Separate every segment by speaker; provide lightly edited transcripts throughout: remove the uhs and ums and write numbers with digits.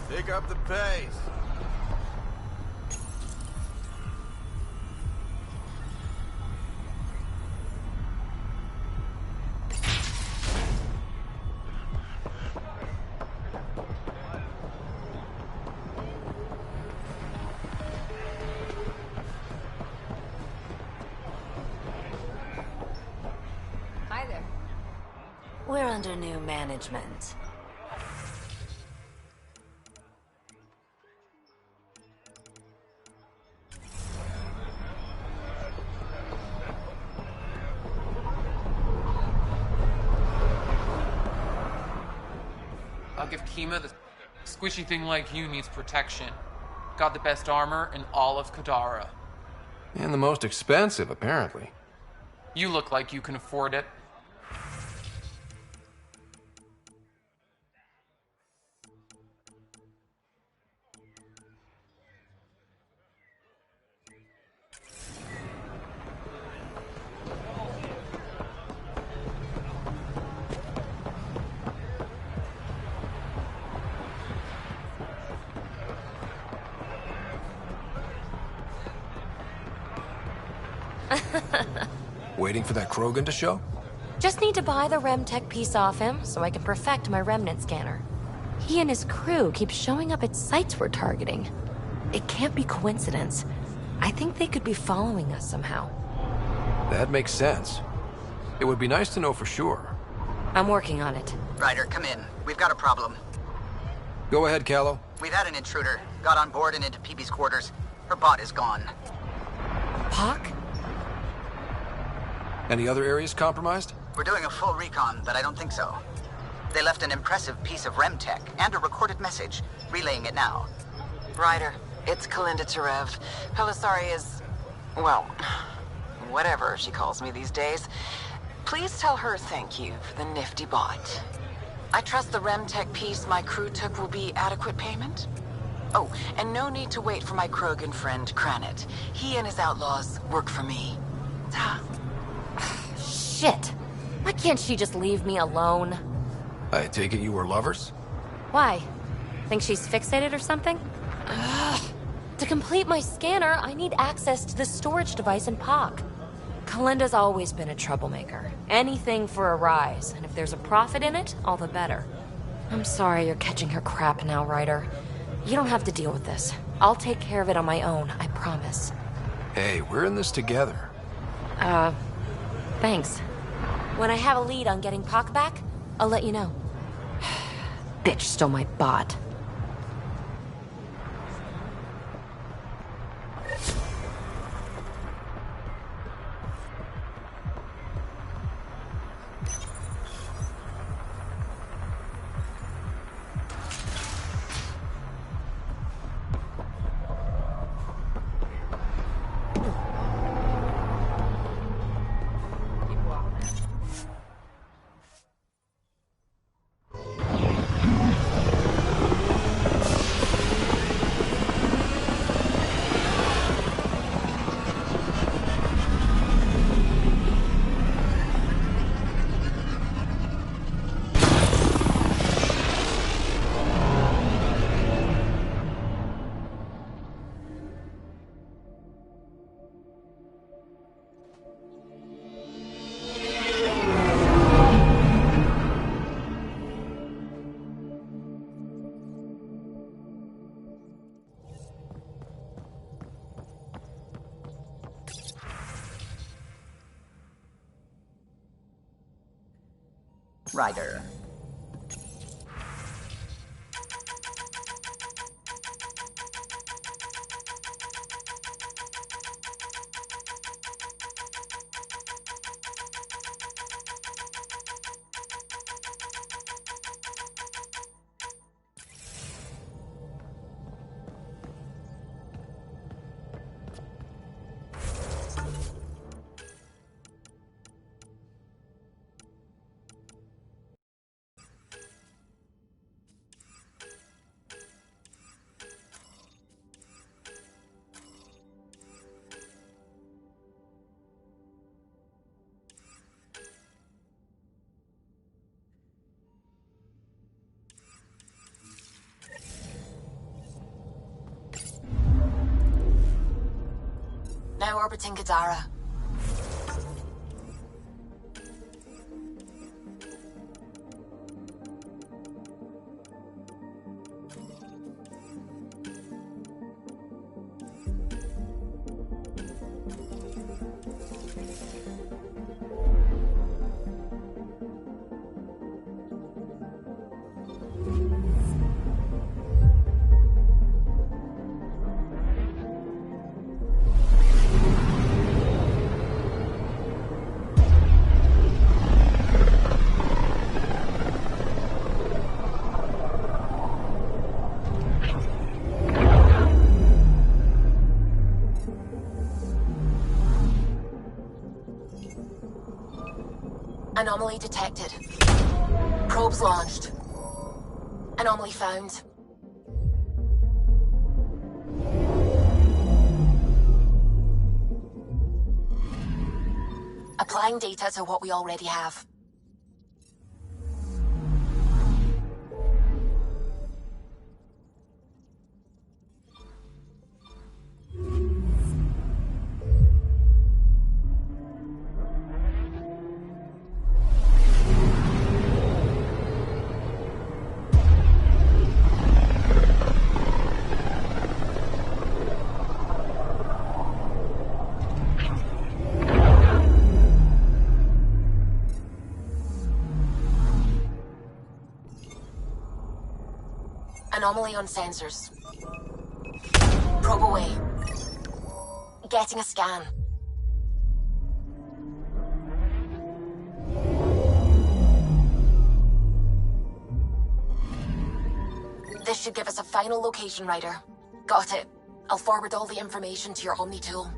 Speaker 1: Pick up the pace.
Speaker 2: Hi there.
Speaker 3: We're under new management.
Speaker 4: I'll give Kima the squishy thing like you needs protection. Got the best armor in all of Kadara.
Speaker 5: And the most expensive, apparently.
Speaker 4: You look like you can afford it.
Speaker 5: Waiting for that Krogan to show?
Speaker 3: Just need to buy the Remtech piece off him so I can perfect my remnant scanner. He and his crew keep showing up at sites we're targeting. It can't be coincidence. I think they could be following us somehow.
Speaker 5: That makes sense. It would be nice to know for sure.
Speaker 3: I'm working on it.
Speaker 6: Ryder, come in. We've got a problem.
Speaker 5: Go ahead, Callow.
Speaker 6: We've had an intruder. Got on board and into PB's quarters. Her bot is gone.
Speaker 3: Pock?
Speaker 5: Any other areas compromised?
Speaker 6: We're doing a full recon, but I don't think so. They left an impressive piece of Remtech and a recorded message, relaying it now.
Speaker 7: Ryder, it's Kalinda Tarev. Pelisari is, well, whatever she calls me these days. Please tell her thank you for the nifty bot. I trust the Remtech piece my crew took will be adequate payment. Oh, and no need to wait for my Krogan friend, Kranit. He and his outlaws work for me. Ta.
Speaker 3: Shit. Why can't she just leave me alone?
Speaker 5: I take it you were lovers?
Speaker 3: Why? Think she's fixated or something? Ugh. To complete my scanner, I need access to the storage device in POC. Kalinda's always been a troublemaker. Anything for a rise, and if there's a profit in it, all the better. I'm sorry you're catching her crap now, Ryder. You don't have to deal with this. I'll take care of it on my own, I promise.
Speaker 5: Hey, we're in this together.
Speaker 3: Thanks. When I have a lead on getting POC back, I'll let you know. Bitch stole my bot.
Speaker 6: Ryder.
Speaker 7: Now orbiting Gadara. Anomaly detected. Probes launched. Anomaly found. Applying data to what we already have. Anomaly on sensors. Probe away. Getting a scan. This should give us a final location, Ryder. Got it. I'll forward all the information to your Omni tool.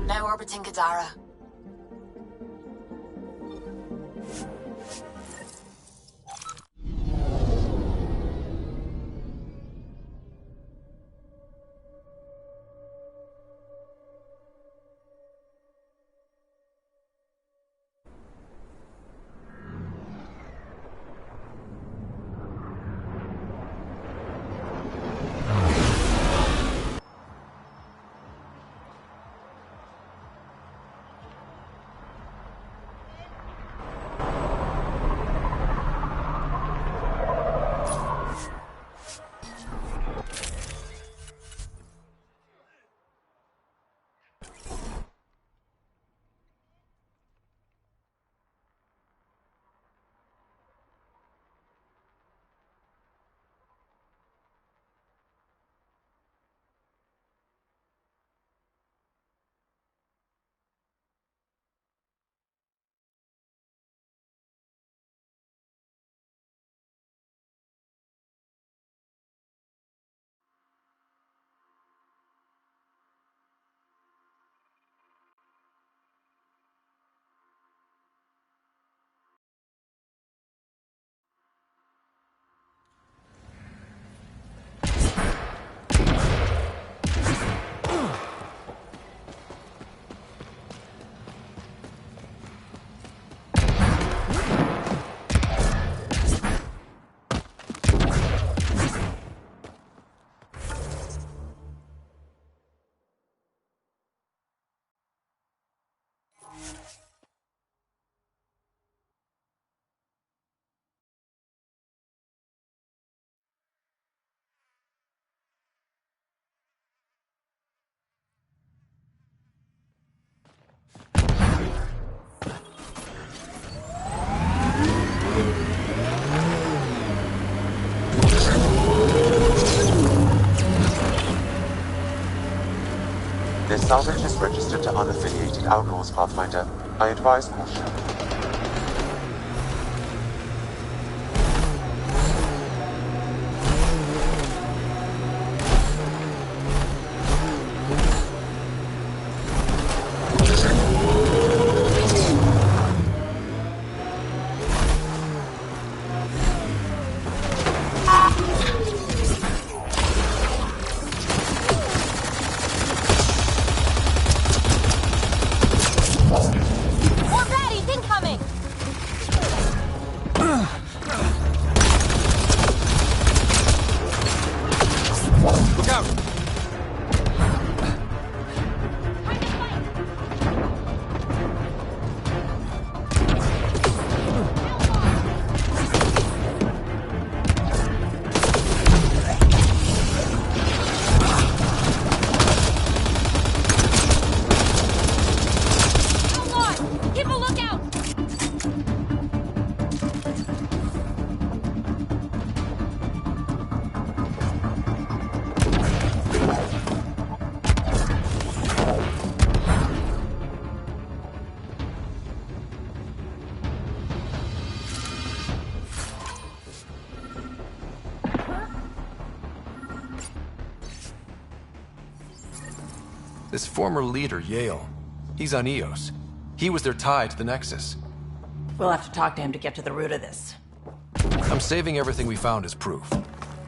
Speaker 7: Now orbiting Gadara.
Speaker 1: Salvage is registered to unaffiliated Outlaws, Pathfinder. I advise caution.
Speaker 3: More baddies incoming!
Speaker 5: Look out!
Speaker 3: Outlaws! Keep a lookout!
Speaker 5: This former leader, Yale, he's on Eos. He was their tie to the Nexus.
Speaker 2: We'll have to talk to him to get to the root of this.
Speaker 5: I'm saving everything we found as proof.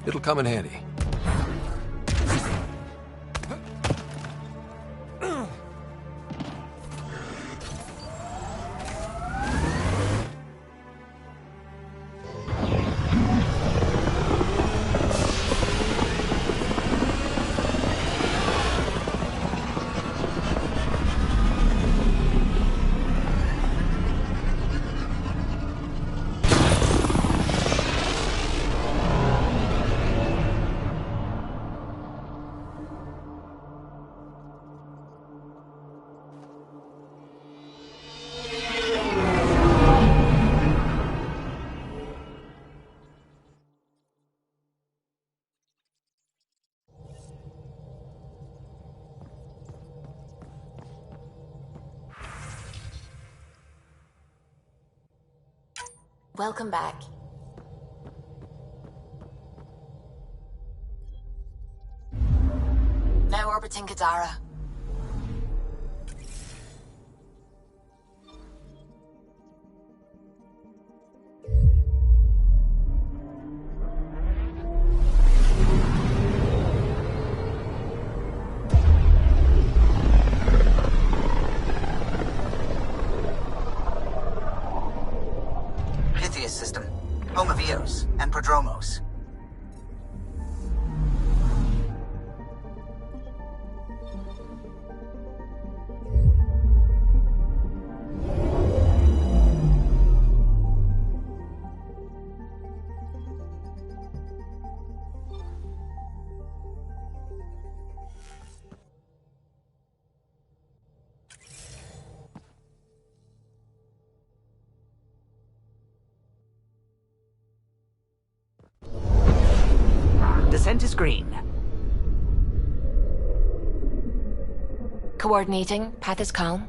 Speaker 5: It'll come in handy.
Speaker 3: Welcome back. Now orbiting Kadara.
Speaker 6: Pythias system, home of Eos and Prodromos.
Speaker 2: Descent is green.
Speaker 3: Coordinating. Path is calm.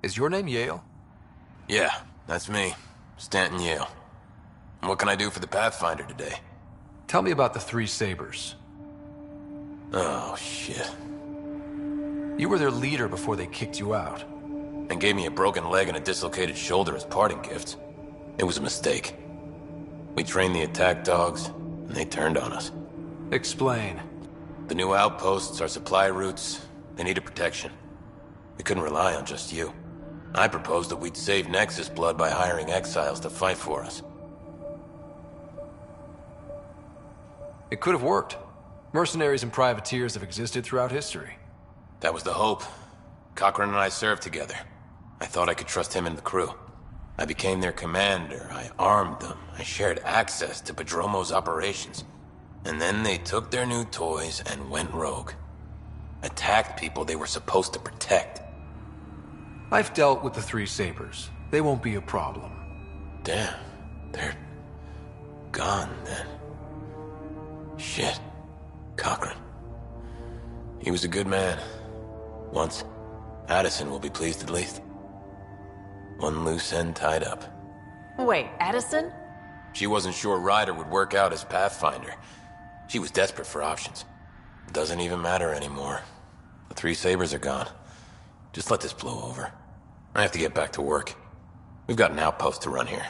Speaker 5: Is your name Yale?
Speaker 8: Yeah, that's me. Stanton Yale. What can I do for the Pathfinder today?
Speaker 5: Tell me about the Three Sabers.
Speaker 8: Oh, shit.
Speaker 5: You were their leader before they kicked you out.
Speaker 8: And gave me a broken leg and a dislocated shoulder as parting gifts. It was a mistake. We trained the attack dogs, and they turned on us.
Speaker 5: Explain.
Speaker 8: The new outposts, our supply routes, they needed protection. We couldn't rely on just you. I proposed that we'd save Nexus blood by hiring exiles to fight for us.
Speaker 5: It could have worked. Mercenaries and privateers have existed throughout history.
Speaker 8: That was the hope. Cochran and I served together. I thought I could trust him and the crew. I became their commander, I armed them, I shared access to Padromo's operations. And then they took their new toys and went rogue. Attacked people they were supposed to protect.
Speaker 5: I've dealt with the Three Sabers. They won't be a problem.
Speaker 8: Damn, they're gone then. Shit, Cochran. He was a good man. Once. Addison will be pleased at least. One loose end tied up.
Speaker 2: Wait, Addison?
Speaker 8: She wasn't sure Ryder would work out as Pathfinder. She was desperate for options. Doesn't even matter anymore. The Three Sabers are gone. Just let this blow over. I have to get back to work. We've got an outpost to run here.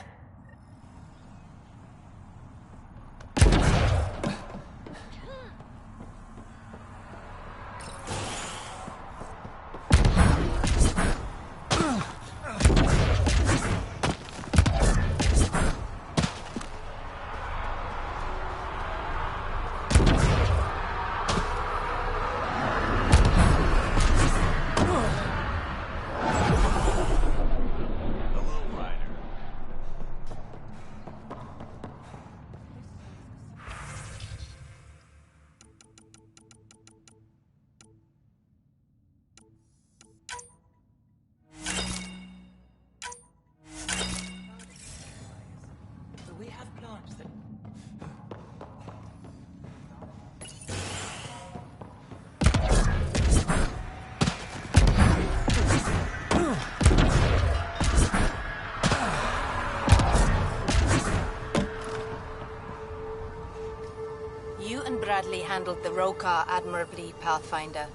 Speaker 9: Bradley handled the Roka admirably, Pathfinder.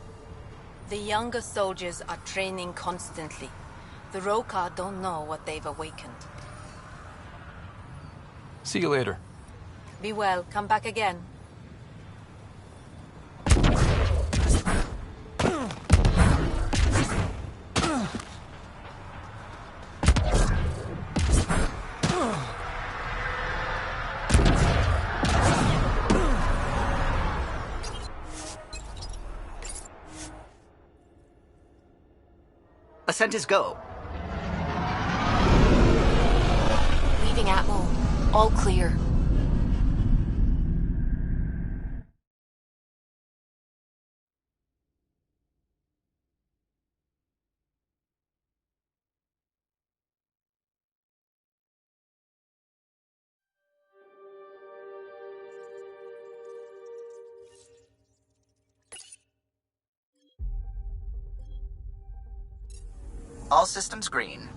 Speaker 9: The younger soldiers are training constantly. The Roka don't know what they've awakened.
Speaker 5: See you later.
Speaker 9: Be well. Come back again.
Speaker 2: Ascent is go.
Speaker 3: Leaving Atmo. All clear.
Speaker 6: All systems green.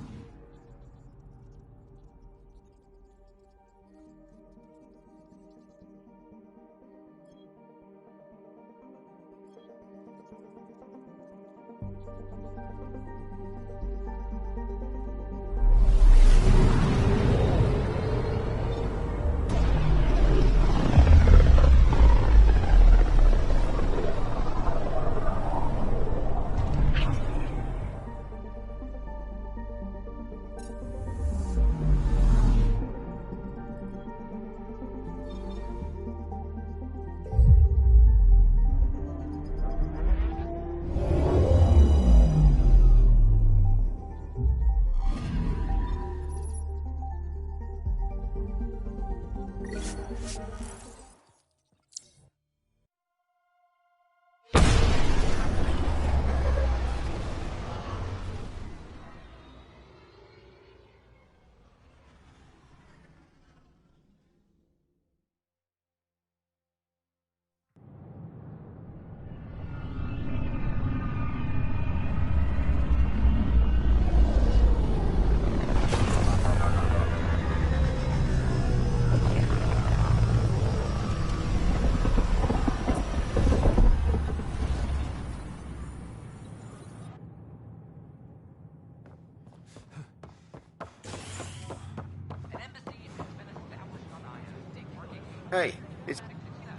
Speaker 10: Hey, it's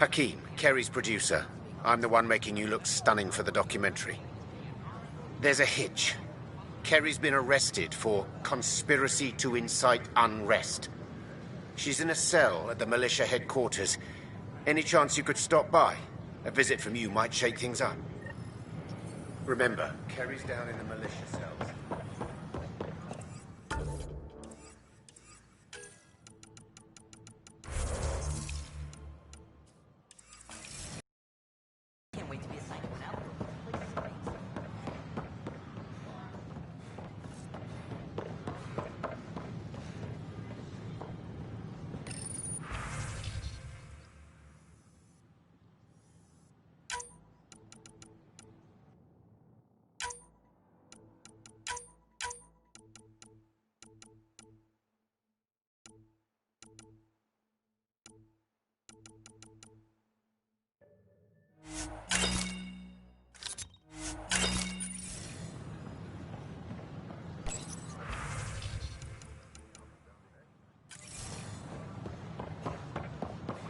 Speaker 10: Hakeem, Kerry's producer. I'm the one making you look stunning for the documentary. There's a hitch. Kerry's been arrested for conspiracy to incite unrest. She's in a cell at the militia headquarters. Any chance you could stop by? A visit from you might shake things up. Remember, Kerry's down in the militia cells.
Speaker 11: Can't wait to be assigned one out.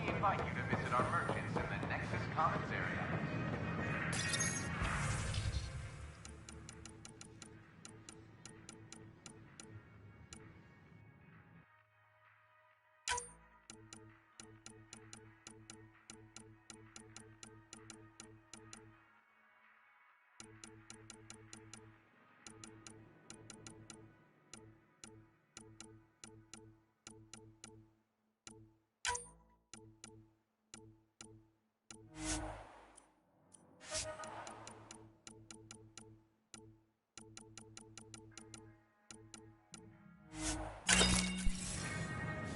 Speaker 12: We invite you to visit our merchants in the Nexus Commons area.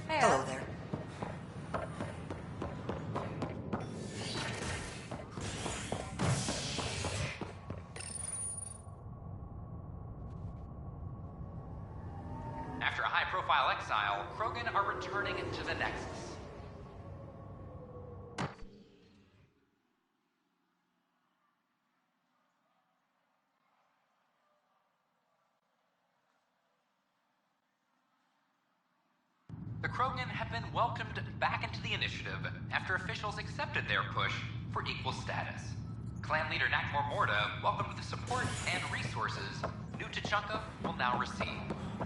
Speaker 11: Hello there.
Speaker 12: After a high-profile exile, Krogan are returning to the Nexus. The Krogan have been welcomed back into the initiative after officials accepted their push for equal status. Clan leader Nakmor Morda welcomed the support and resources New Tachanka will now receive.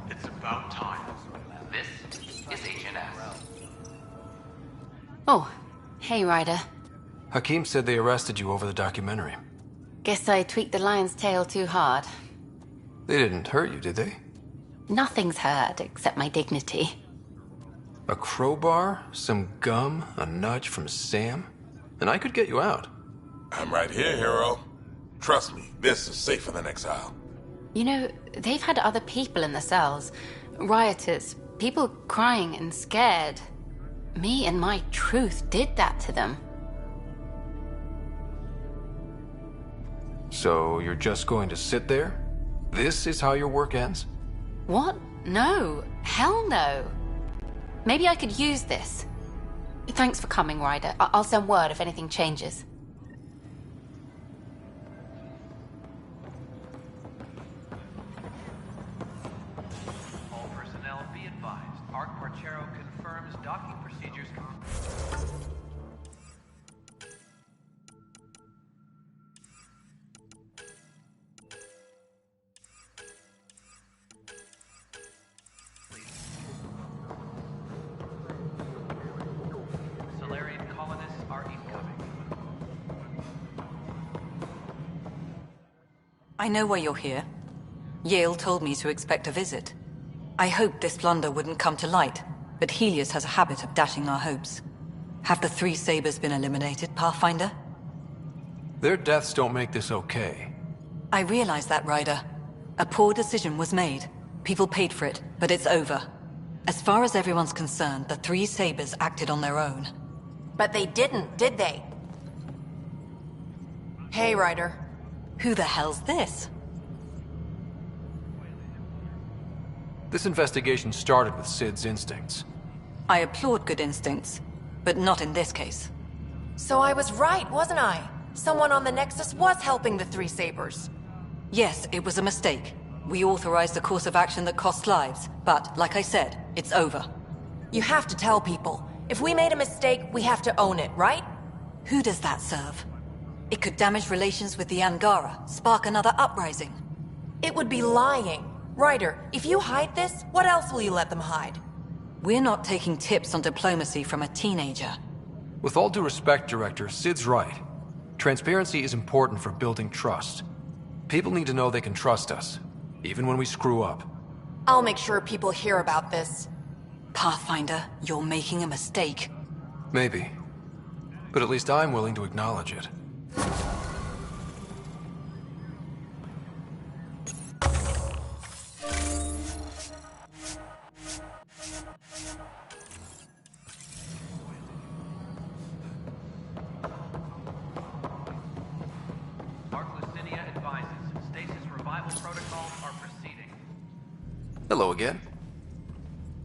Speaker 12: It's about time. This is HNS.
Speaker 13: Oh, hey, Ryder.
Speaker 5: Hakeem said they arrested you over the documentary.
Speaker 13: Guess I tweaked the lion's tail too hard.
Speaker 5: They didn't hurt you, did they?
Speaker 13: Nothing's hurt except my dignity.
Speaker 5: A crowbar, some gum, a nudge from Sam, and I could get you out.
Speaker 14: I'm right here, hero. Trust me, this is safer than exile.
Speaker 13: You know, they've had other people in the cells. Rioters, people crying and scared. Me and my truth did that to them.
Speaker 5: So you're just going to sit there? This is how your work ends?
Speaker 13: What? No. Hell no. Maybe I could use this. Thanks for coming, Ryder. I'll send word if anything changes.
Speaker 12: All personnel be advised. Arc Marchero confirms docking procedures. Solarian colonists are incoming.
Speaker 11: I know why you're here. Yale told me to expect a visit. I hoped this blunder wouldn't come to light, but Helios has a habit of dashing our hopes. Have the three Sabers been eliminated, Pathfinder?
Speaker 5: Their deaths don't make this okay.
Speaker 11: I realize that, Ryder. A poor decision was made. People paid for it, but it's over. As far as everyone's concerned, the three Sabers acted on their own.
Speaker 2: But they didn't, did they? Hey, Ryder.
Speaker 11: Who the hell's this?
Speaker 5: This investigation started with Sid's instincts.
Speaker 11: I applaud good instincts, but not in this case.
Speaker 2: So I was right, wasn't I? Someone on the Nexus was helping the three Sabers.
Speaker 11: Yes, it was a mistake. We authorized a course of action that cost lives, but, like I said, it's over.
Speaker 2: You have to tell people. If we made a mistake, we have to own it, right?
Speaker 11: Who does that serve? It could damage relations with the Angara, spark another uprising.
Speaker 2: It would be lying. Ryder, if you hide this, what else will you let them hide?
Speaker 11: We're not taking tips on diplomacy from a teenager.
Speaker 5: With all due respect, Director, Sid's right. Transparency is important for building trust. People need to know they can trust us, even when we screw up.
Speaker 2: I'll make sure people hear about this.
Speaker 11: Pathfinder, you're making a mistake.
Speaker 5: Maybe. But at least I'm willing to acknowledge it. Hello again.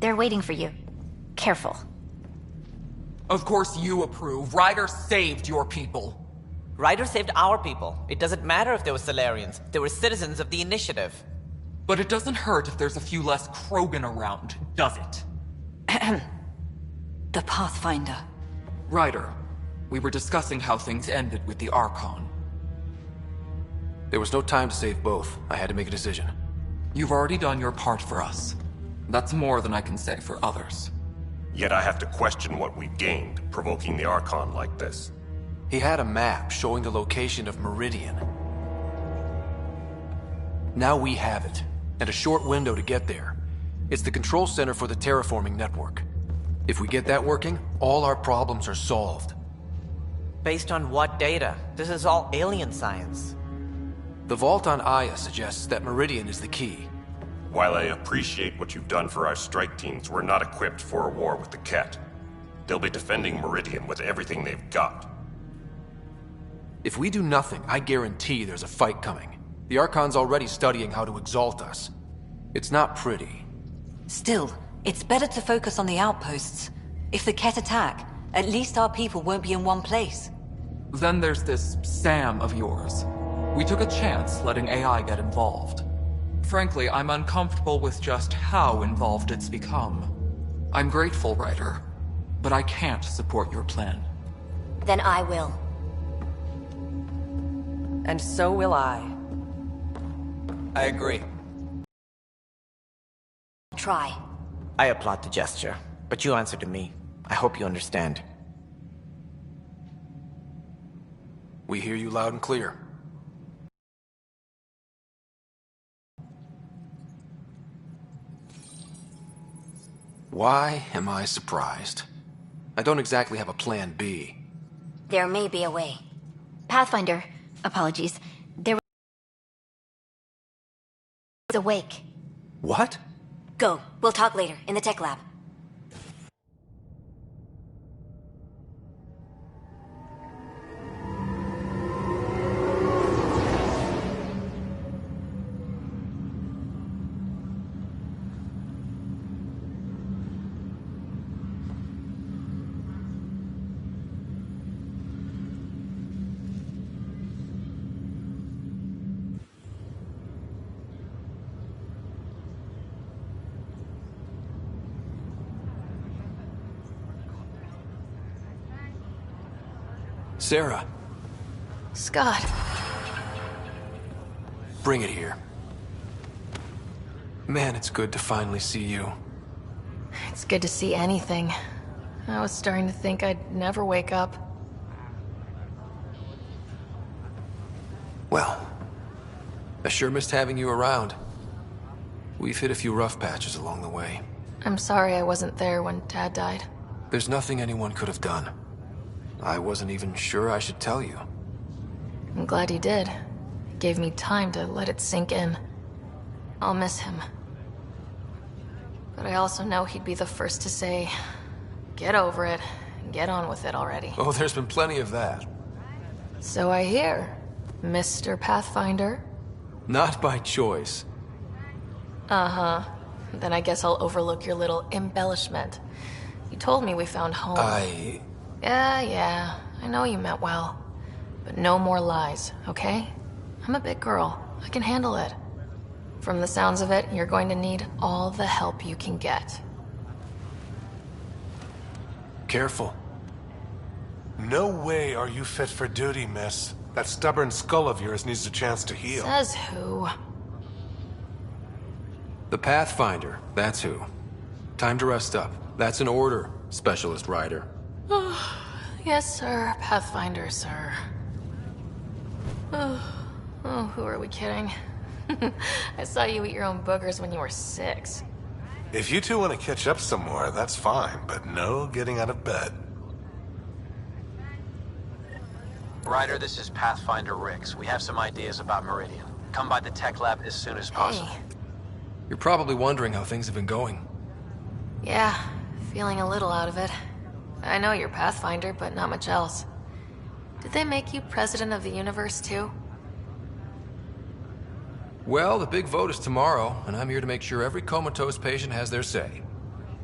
Speaker 15: They're waiting for you. Careful.
Speaker 16: Of course you approve. Ryder saved your people.
Speaker 17: Ryder saved our people. It doesn't matter if they were Solarians. They were citizens of the Initiative.
Speaker 16: But it doesn't hurt if there's a few less Krogan around, does it?
Speaker 11: The Pathfinder.
Speaker 16: Ryder, we were discussing how things ended with the Archon.
Speaker 5: There was no time to save both. I had to make a decision.
Speaker 16: You've already done your part for us. That's more than I can say for others.
Speaker 18: Yet I have to question what we've gained, provoking the Archon like this.
Speaker 5: He had a map showing the location of Meridian. Now we have it, and a short window to get there. It's the control center for the terraforming network. If we get that working, all our problems are solved.
Speaker 17: Based on what data? This is all alien science.
Speaker 5: The vault on Aya suggests that Meridian is the key.
Speaker 18: While I appreciate what you've done for our strike teams, we're not equipped for a war with the Ket. They'll be defending Meridian with everything they've got.
Speaker 5: If we do nothing, I guarantee there's a fight coming. The Archon's already studying how to exalt us. It's not pretty.
Speaker 11: Still, it's better to focus on the outposts. If the Ket attack, at least our people won't be in one place.
Speaker 16: Then there's this Sam of yours. We took a chance letting AI get involved. Frankly, I'm uncomfortable with just how involved it's become. I'm grateful, Ryder, but I can't support your plan.
Speaker 15: Then I will.
Speaker 17: And so will I. I agree.
Speaker 15: Try.
Speaker 17: I applaud the gesture, but you answer to me. I hope you understand.
Speaker 5: We hear you loud and clear. Why am I surprised? I don't exactly have a plan B.
Speaker 15: There may be a way. Pathfinder, apologies. There was awake.
Speaker 5: What?
Speaker 15: Go. We'll talk later, in the tech lab.
Speaker 5: Sarah.
Speaker 13: Scott.
Speaker 5: Bring it here. Man, it's good to finally see you.
Speaker 13: It's good to see anything. I was starting to think I'd never wake up.
Speaker 5: Well, I sure missed having you around. We've hit a few rough patches along the way.
Speaker 13: I'm sorry I wasn't there when Dad died.
Speaker 5: There's nothing anyone could have done. I wasn't even sure I should tell you.
Speaker 13: I'm glad you did. It gave me time to let it sink in. I'll miss him. But I also know he'd be the first to say, get over it, and get on with it already.
Speaker 5: Oh, there's been plenty of that.
Speaker 13: So I hear, Mr. Pathfinder.
Speaker 5: Not by choice.
Speaker 13: Uh-huh. Then I guess I'll overlook your little embellishment. You told me we found home. Yeah, I know you meant well. But no more lies, okay? I'm a big girl. I can handle it. From the sounds of it, you're going to need all the help you can get.
Speaker 5: Careful.
Speaker 19: No way are you fit for duty, miss. That stubborn skull of yours needs a chance to heal.
Speaker 13: Says who?
Speaker 5: The Pathfinder, that's who. Time to rest up. That's an order, Specialist Ryder.
Speaker 13: Yes, sir. Pathfinder, sir. Oh, who are we kidding? I saw you eat your own boogers when you were 6.
Speaker 19: If you two want to catch up some more, that's fine, but no getting out of bed.
Speaker 20: Ryder, this is Pathfinder Rix. We have some ideas about Meridian. Come by the tech lab as soon as possible.
Speaker 13: Hey.
Speaker 5: You're probably wondering how things have been going.
Speaker 13: Yeah, feeling a little out of it. I know you're Pathfinder, but not much else. Did they make you president of the universe, too?
Speaker 5: Well, the big vote is tomorrow, and I'm here to make sure every comatose patient has their say.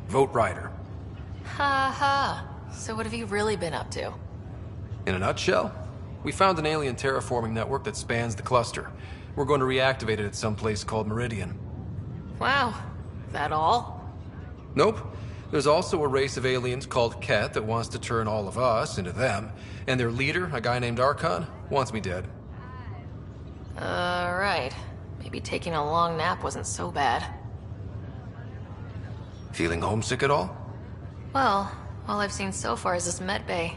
Speaker 5: Vote Ryder.
Speaker 13: Ha ha. So what have you really been up to?
Speaker 5: In a nutshell, we found an alien terraforming network that spans the cluster. We're going to reactivate it at some place called Meridian.
Speaker 13: Wow. That all?
Speaker 5: Nope. There's also a race of aliens called Ket that wants to turn all of us into them, and their leader, a guy named Archon, wants me dead.
Speaker 13: Right. Maybe taking a long nap wasn't so bad.
Speaker 5: Feeling homesick at all?
Speaker 13: Well, all I've seen so far is this med bay.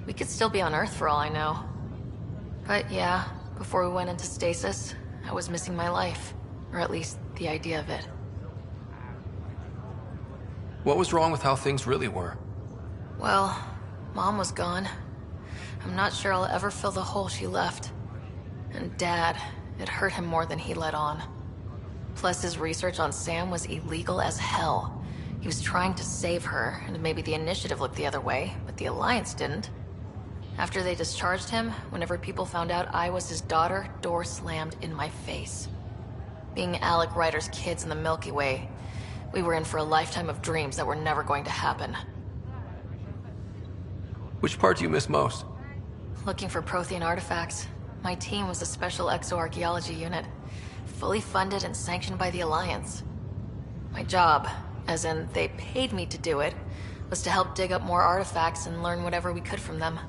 Speaker 13: We could still be on Earth for all I know. But yeah, before we went into stasis, I was missing my life. Or at least, the idea of it.
Speaker 5: What was wrong with how things really were?
Speaker 13: Well, Mom was gone. I'm not sure I'll ever fill the hole she left. And Dad, it hurt him more than he let on. Plus, his research on Sam was illegal as hell. He was trying to save her, and maybe the Initiative looked the other way, but the Alliance didn't. After they discharged him, whenever people found out I was his daughter, door slammed in my face. Being Alec Ryder's kids in the Milky Way, we were in for a lifetime of dreams that were never going to happen.
Speaker 5: Which part do you miss most?
Speaker 13: Looking for Prothean artifacts. My team was a special exoarchaeology unit, fully funded and sanctioned by the Alliance. My job, as in they paid me to do it, was to help dig up more artifacts and learn whatever we could from them.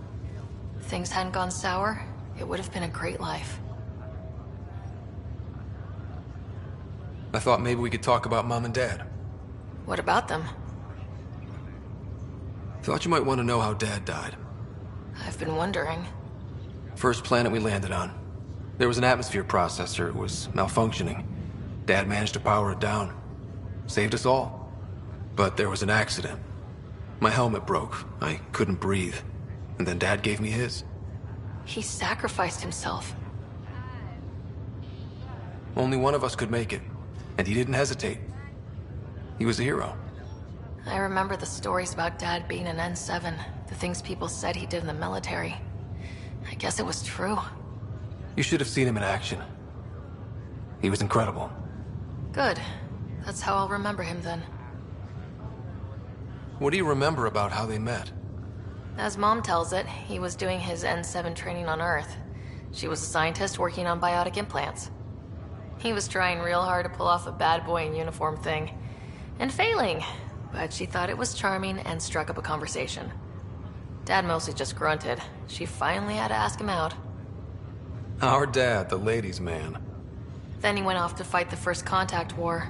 Speaker 13: If things hadn't gone sour, it would have been a great life.
Speaker 5: I thought maybe we could talk about Mom and Dad.
Speaker 13: What about them?
Speaker 5: Thought you might want to know how Dad died.
Speaker 13: I've been wondering.
Speaker 5: First planet we landed on. There was an atmosphere processor. It was malfunctioning. Dad managed to power it down. Saved us all. But there was an accident. My helmet broke. I couldn't breathe. And then Dad gave me his.
Speaker 13: He sacrificed himself.
Speaker 5: Only one of us could make it. And he didn't hesitate. He was a hero.
Speaker 13: I remember the stories about Dad being an N7. The things people said he did in the military. I guess it was true.
Speaker 5: You should have seen him in action. He was incredible.
Speaker 13: Good. That's how I'll remember him then.
Speaker 5: What do you remember about how they met?
Speaker 13: As Mom tells it, he was doing his N7 training on Earth. She was a scientist working on biotic implants. He was trying real hard to pull off a bad boy in uniform thing. And failing. But she thought it was charming and struck up a conversation. Dad mostly just grunted. She finally had to ask him out.
Speaker 5: Our dad, the ladies' man.
Speaker 13: Then he went off to fight the First Contact War.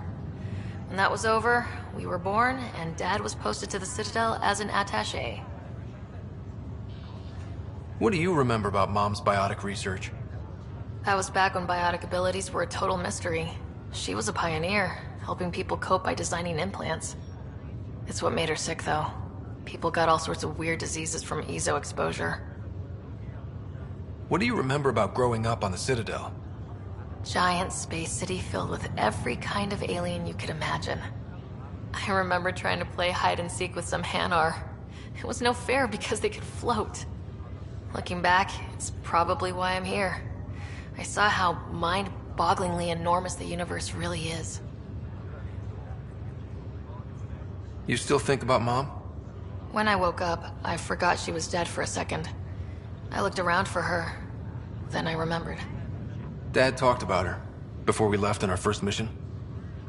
Speaker 13: When that was over, we were born, and Dad was posted to the Citadel as an attaché.
Speaker 5: What do you remember about Mom's biotic research?
Speaker 13: That was back when biotic abilities were a total mystery. She was a pioneer, helping people cope by designing implants. It's what made her sick, though. People got all sorts of weird diseases from EZO exposure.
Speaker 5: What do you remember about growing up on the Citadel?
Speaker 13: Giant space city filled with every kind of alien you could imagine. I remember trying to play hide and seek with some Hanar. It was no fair because they could float. Looking back, it's probably why I'm here. I saw how mind-bogglingly enormous the universe really is.
Speaker 5: You still think about Mom?
Speaker 13: When I woke up, I forgot she was dead for a second. I looked around for her, then I remembered.
Speaker 5: Dad talked about her before we left on our first mission.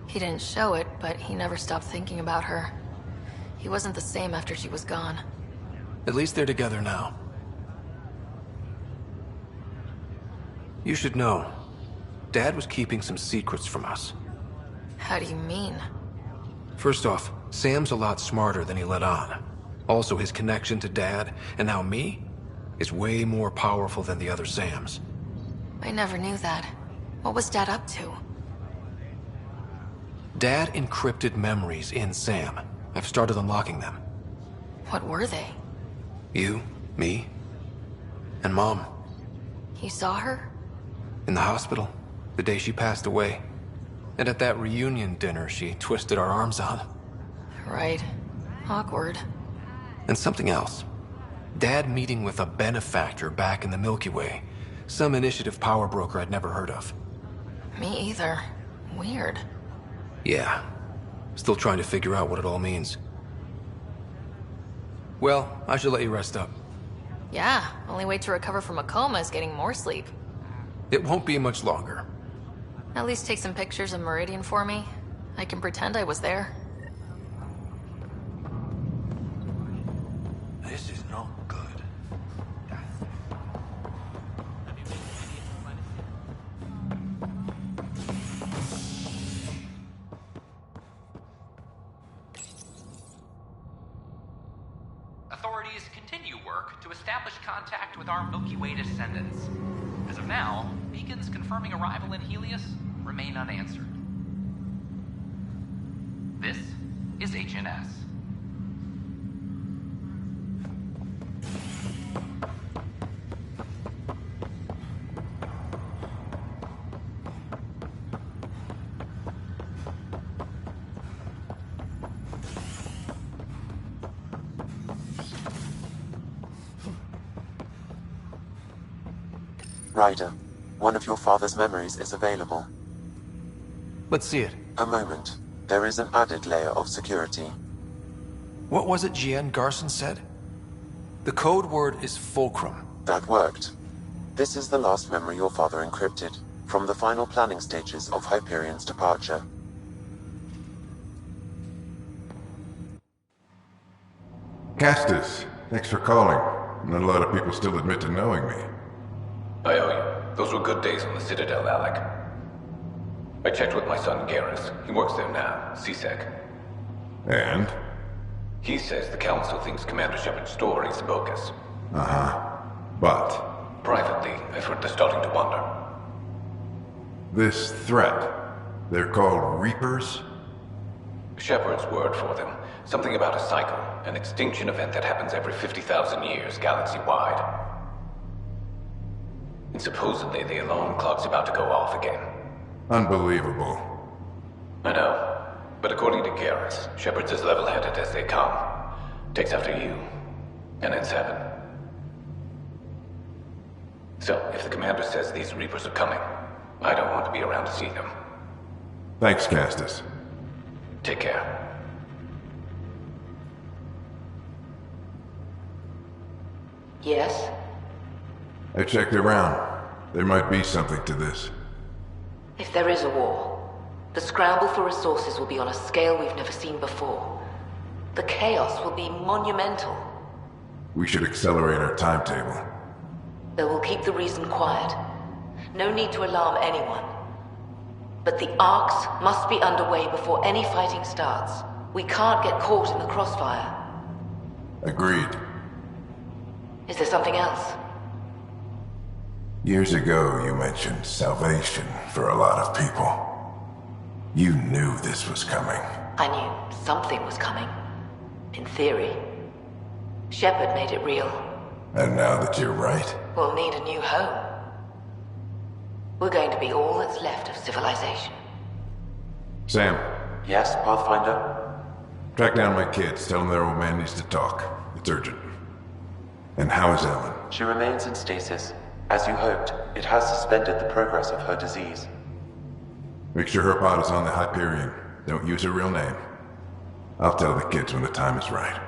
Speaker 13: He didn't show it, but he never stopped thinking about her. He wasn't the same after she was gone.
Speaker 5: At least they're together now. You should know, Dad was keeping some secrets from us.
Speaker 13: How do you mean?
Speaker 5: First off, Sam's a lot smarter than he let on. Also, his connection to Dad, and now me, is way more powerful than the other Sams.
Speaker 13: I never knew that. What was Dad up to?
Speaker 5: Dad encrypted memories in Sam. I've started unlocking them.
Speaker 13: What were they?
Speaker 5: You, me, and Mom.
Speaker 13: You saw her?
Speaker 5: In the hospital, the day she passed away. And at that reunion dinner she twisted our arms on.
Speaker 13: Right. Awkward.
Speaker 5: And something else. Dad meeting with a benefactor back in the Milky Way. Some initiative power broker I'd never heard of.
Speaker 13: Me either. Weird.
Speaker 5: Yeah. Still trying to figure out what it all means. Well, I should let you rest up.
Speaker 13: Yeah, only way to recover from a coma is getting more sleep.
Speaker 5: It won't be much longer.
Speaker 13: At least take some pictures of Meridian for me. I can pretend I was there.
Speaker 21: This is not good.
Speaker 12: Authorities continue work to establish contact with our Milky Way descendants. As of now, beacons confirming arrival in Helios remain unanswered. This is HNS.
Speaker 1: Ryder, one of your father's memories is available.
Speaker 5: Let's see it.
Speaker 1: A moment. There is an added layer of security.
Speaker 5: What was it Gian Garson said? The code word is Fulcrum.
Speaker 1: That worked. This is the last memory your father encrypted, from the final planning stages of Hyperion's departure.
Speaker 22: Castus, thanks for calling. Not a lot of people still admit to knowing me.
Speaker 23: I owe you. Those were good days on the Citadel, Alec. I checked with my son Garrus. He works there now, CSEC.
Speaker 22: And?
Speaker 23: He says the Council thinks Commander Shepard's story is bogus.
Speaker 22: Uh-huh. But?
Speaker 23: Privately, I've heard they're starting to wonder.
Speaker 22: This threat, they're called Reapers?
Speaker 23: Shepard's word for them. Something about a cycle, an extinction event that happens every 50,000 years, galaxy-wide. And supposedly the alarm clock's about to go off again.
Speaker 22: Unbelievable.
Speaker 23: I know. But according to Garrus, Shepard's as level-headed as they come. Takes after you. And it's heaven. So, if the commander says these Reapers are coming, I don't want to be around to see them.
Speaker 22: Thanks, Castus.
Speaker 23: Take care.
Speaker 24: Yes?
Speaker 22: I checked around. There might be something to this.
Speaker 24: If there is a war, the scramble for resources will be on a scale we've never seen before. The chaos will be monumental.
Speaker 22: We should accelerate our timetable.
Speaker 24: Though we'll keep the reason quiet. No need to alarm anyone. But the arcs must be underway before any fighting starts. We can't get caught in the crossfire.
Speaker 22: Agreed.
Speaker 24: Is there something else?
Speaker 22: Years ago, you mentioned salvation for a lot of people. You knew this was coming.
Speaker 24: I knew something was coming. In theory. Shepard made it real.
Speaker 22: And now that you're right?
Speaker 24: We'll need a new home. We're going to be all that's left of civilization.
Speaker 22: Sam.
Speaker 1: Yes, Pathfinder?
Speaker 22: Track down my kids. Tell them their old man needs to talk. It's urgent. And how is Ellen?
Speaker 1: She remains in stasis. As you hoped, it has suspended the progress of her disease.
Speaker 22: Make sure her pod is on the Hyperion. Don't use her real name. I'll tell the kids when the time is right.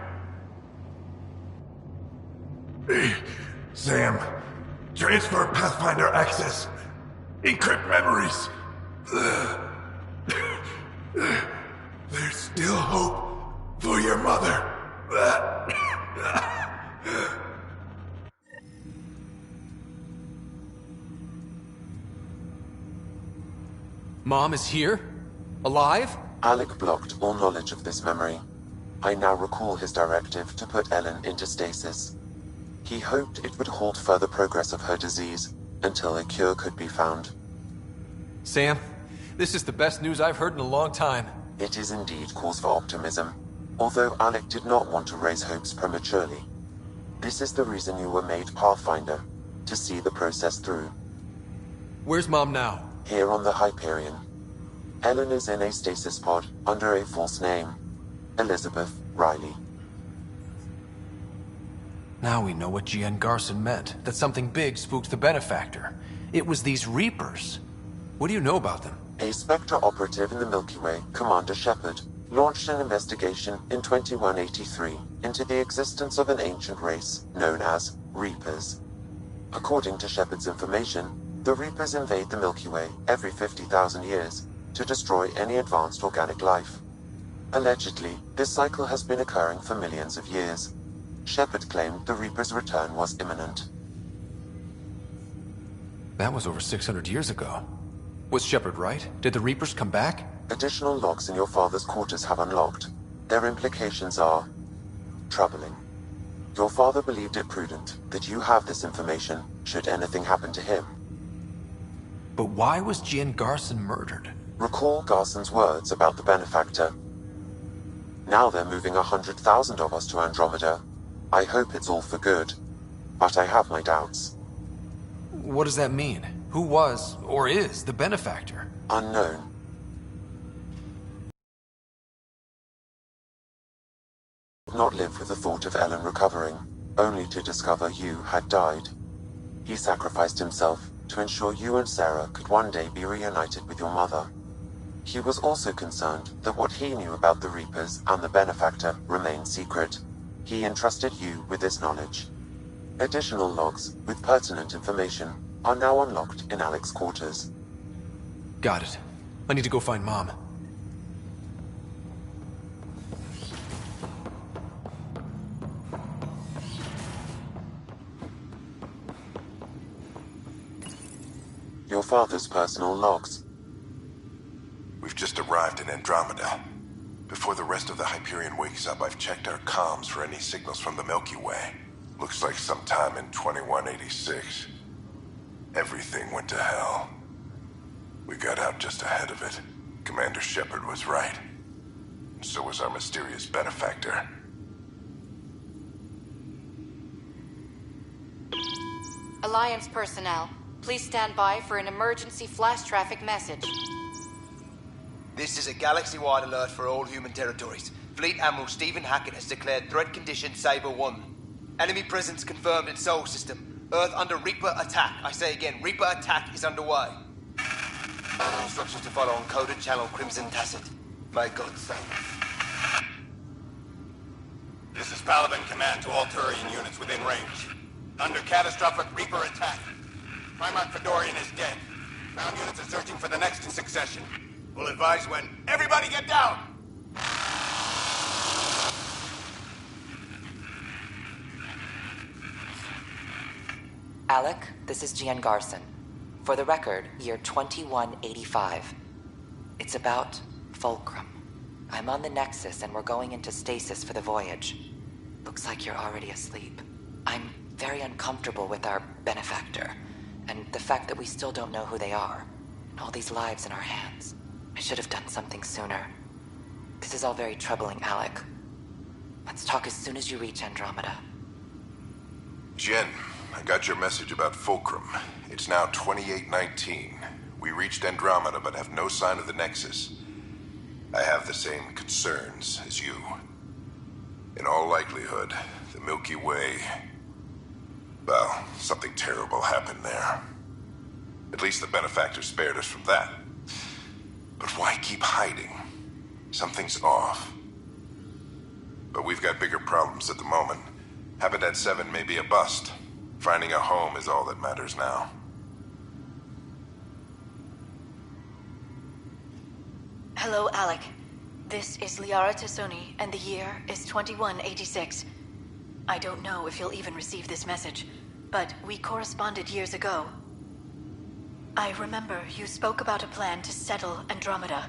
Speaker 22: Hey, Sam. Transfer Pathfinder access. Encrypt memories. There's still hope for your mother.
Speaker 5: Mom is here? Alive?
Speaker 1: Alec blocked all knowledge of this memory. I now recall his directive to put Ellen into stasis. He hoped it would halt further progress of her disease until a cure could be found.
Speaker 5: Sam, this is the best news I've heard in a long time.
Speaker 1: It is indeed cause for optimism, although Alec did not want to raise hopes prematurely. This is the reason you were made Pathfinder, to see the process through.
Speaker 5: Where's Mom now?
Speaker 1: Here on the Hyperion. Ellen is in a stasis pod under a false name. Elizabeth Riley.
Speaker 5: Now we know what Gian Garson meant, that something big spooked the Benefactor. It was these Reapers. What do you know about them?
Speaker 1: A Spectre operative in the Milky Way, Commander Shepard, launched an investigation in 2183 into the existence of an ancient race known as Reapers. According to Shepard's information, the Reapers invade the Milky Way every 50,000 years to destroy any advanced organic life. Allegedly, this cycle has been occurring for millions of years. Shepard claimed the Reapers' return was imminent.
Speaker 5: That was over 600 years ago. Was Shepard right? Did the Reapers come back?
Speaker 1: Additional logs in your father's quarters have unlocked. Their implications are troubling. Your father believed it prudent that you have this information should anything happen to him.
Speaker 5: But why was Gian Garson murdered?
Speaker 1: Recall Garson's words about the Benefactor. Now they're moving 100,000 of us to Andromeda. I hope it's all for good, but I have my doubts.
Speaker 5: What does that mean? Who was, or is, the Benefactor?
Speaker 1: Unknown. Not live with the thought of Ellen recovering, only to discover you had died. He sacrificed himself to ensure you and Sarah could one day be reunited with your mother. He was also concerned that what he knew about the Reapers and the Benefactor remained secret. He entrusted you with this knowledge. Additional logs with pertinent information are now unlocked in Alec's quarters.
Speaker 5: Got it. I need to go find Mom.
Speaker 1: Your father's personal logs.
Speaker 22: We've just arrived in Andromeda. Before the rest of the Hyperion wakes up, I've checked our comms for any signals from the Milky Way. Looks like sometime in 2186. Everything went to hell. We got out just ahead of it. Commander Shepard was right. And so was our mysterious Benefactor.
Speaker 4: Alliance personnel, please stand by for an emergency flash traffic message.
Speaker 7: This is a galaxy-wide alert for all human territories. Fleet Admiral Stephen Hackett has declared threat condition Saber 1. Enemy presence confirmed in Sol System. Earth under Reaper attack. I say again, Reaper attack is underway. Instructions to follow on coded channel Crimson Tacit. May God save.
Speaker 14: This is Paladin Command to all Turian units within range. Under catastrophic Reaper attack. Primarch Fedorian is dead. Ground units are searching for the next in succession. We'll advise when. Everybody get down!
Speaker 24: Alec, this is Gian Garson. For the record, year 2185. It's about Fulcrum. I'm on the Nexus and we're going into stasis for the voyage. Looks like you're already asleep. I'm very uncomfortable with our Benefactor, and the fact that we still don't know who they are, and all these lives in our hands. I should have done something sooner. This is all very troubling, Alec. Let's talk as soon as you reach Andromeda.
Speaker 22: Jen, I got your message about Fulcrum. It's now 2819. We reached Andromeda but have no sign of the Nexus. I have the same concerns as you. In all likelihood, the Milky Way... Well, something terrible happened there. At least the Benefactor spared us from that. But why keep hiding? Something's off. But we've got bigger problems at the moment. Habitat 7 may be a bust. Finding a home is all that matters now.
Speaker 4: Hello, Alec. This is Liara Tassoni, and the year is 2186. I don't know if you'll even receive this message, but we corresponded years ago. I remember you spoke about a plan to settle Andromeda.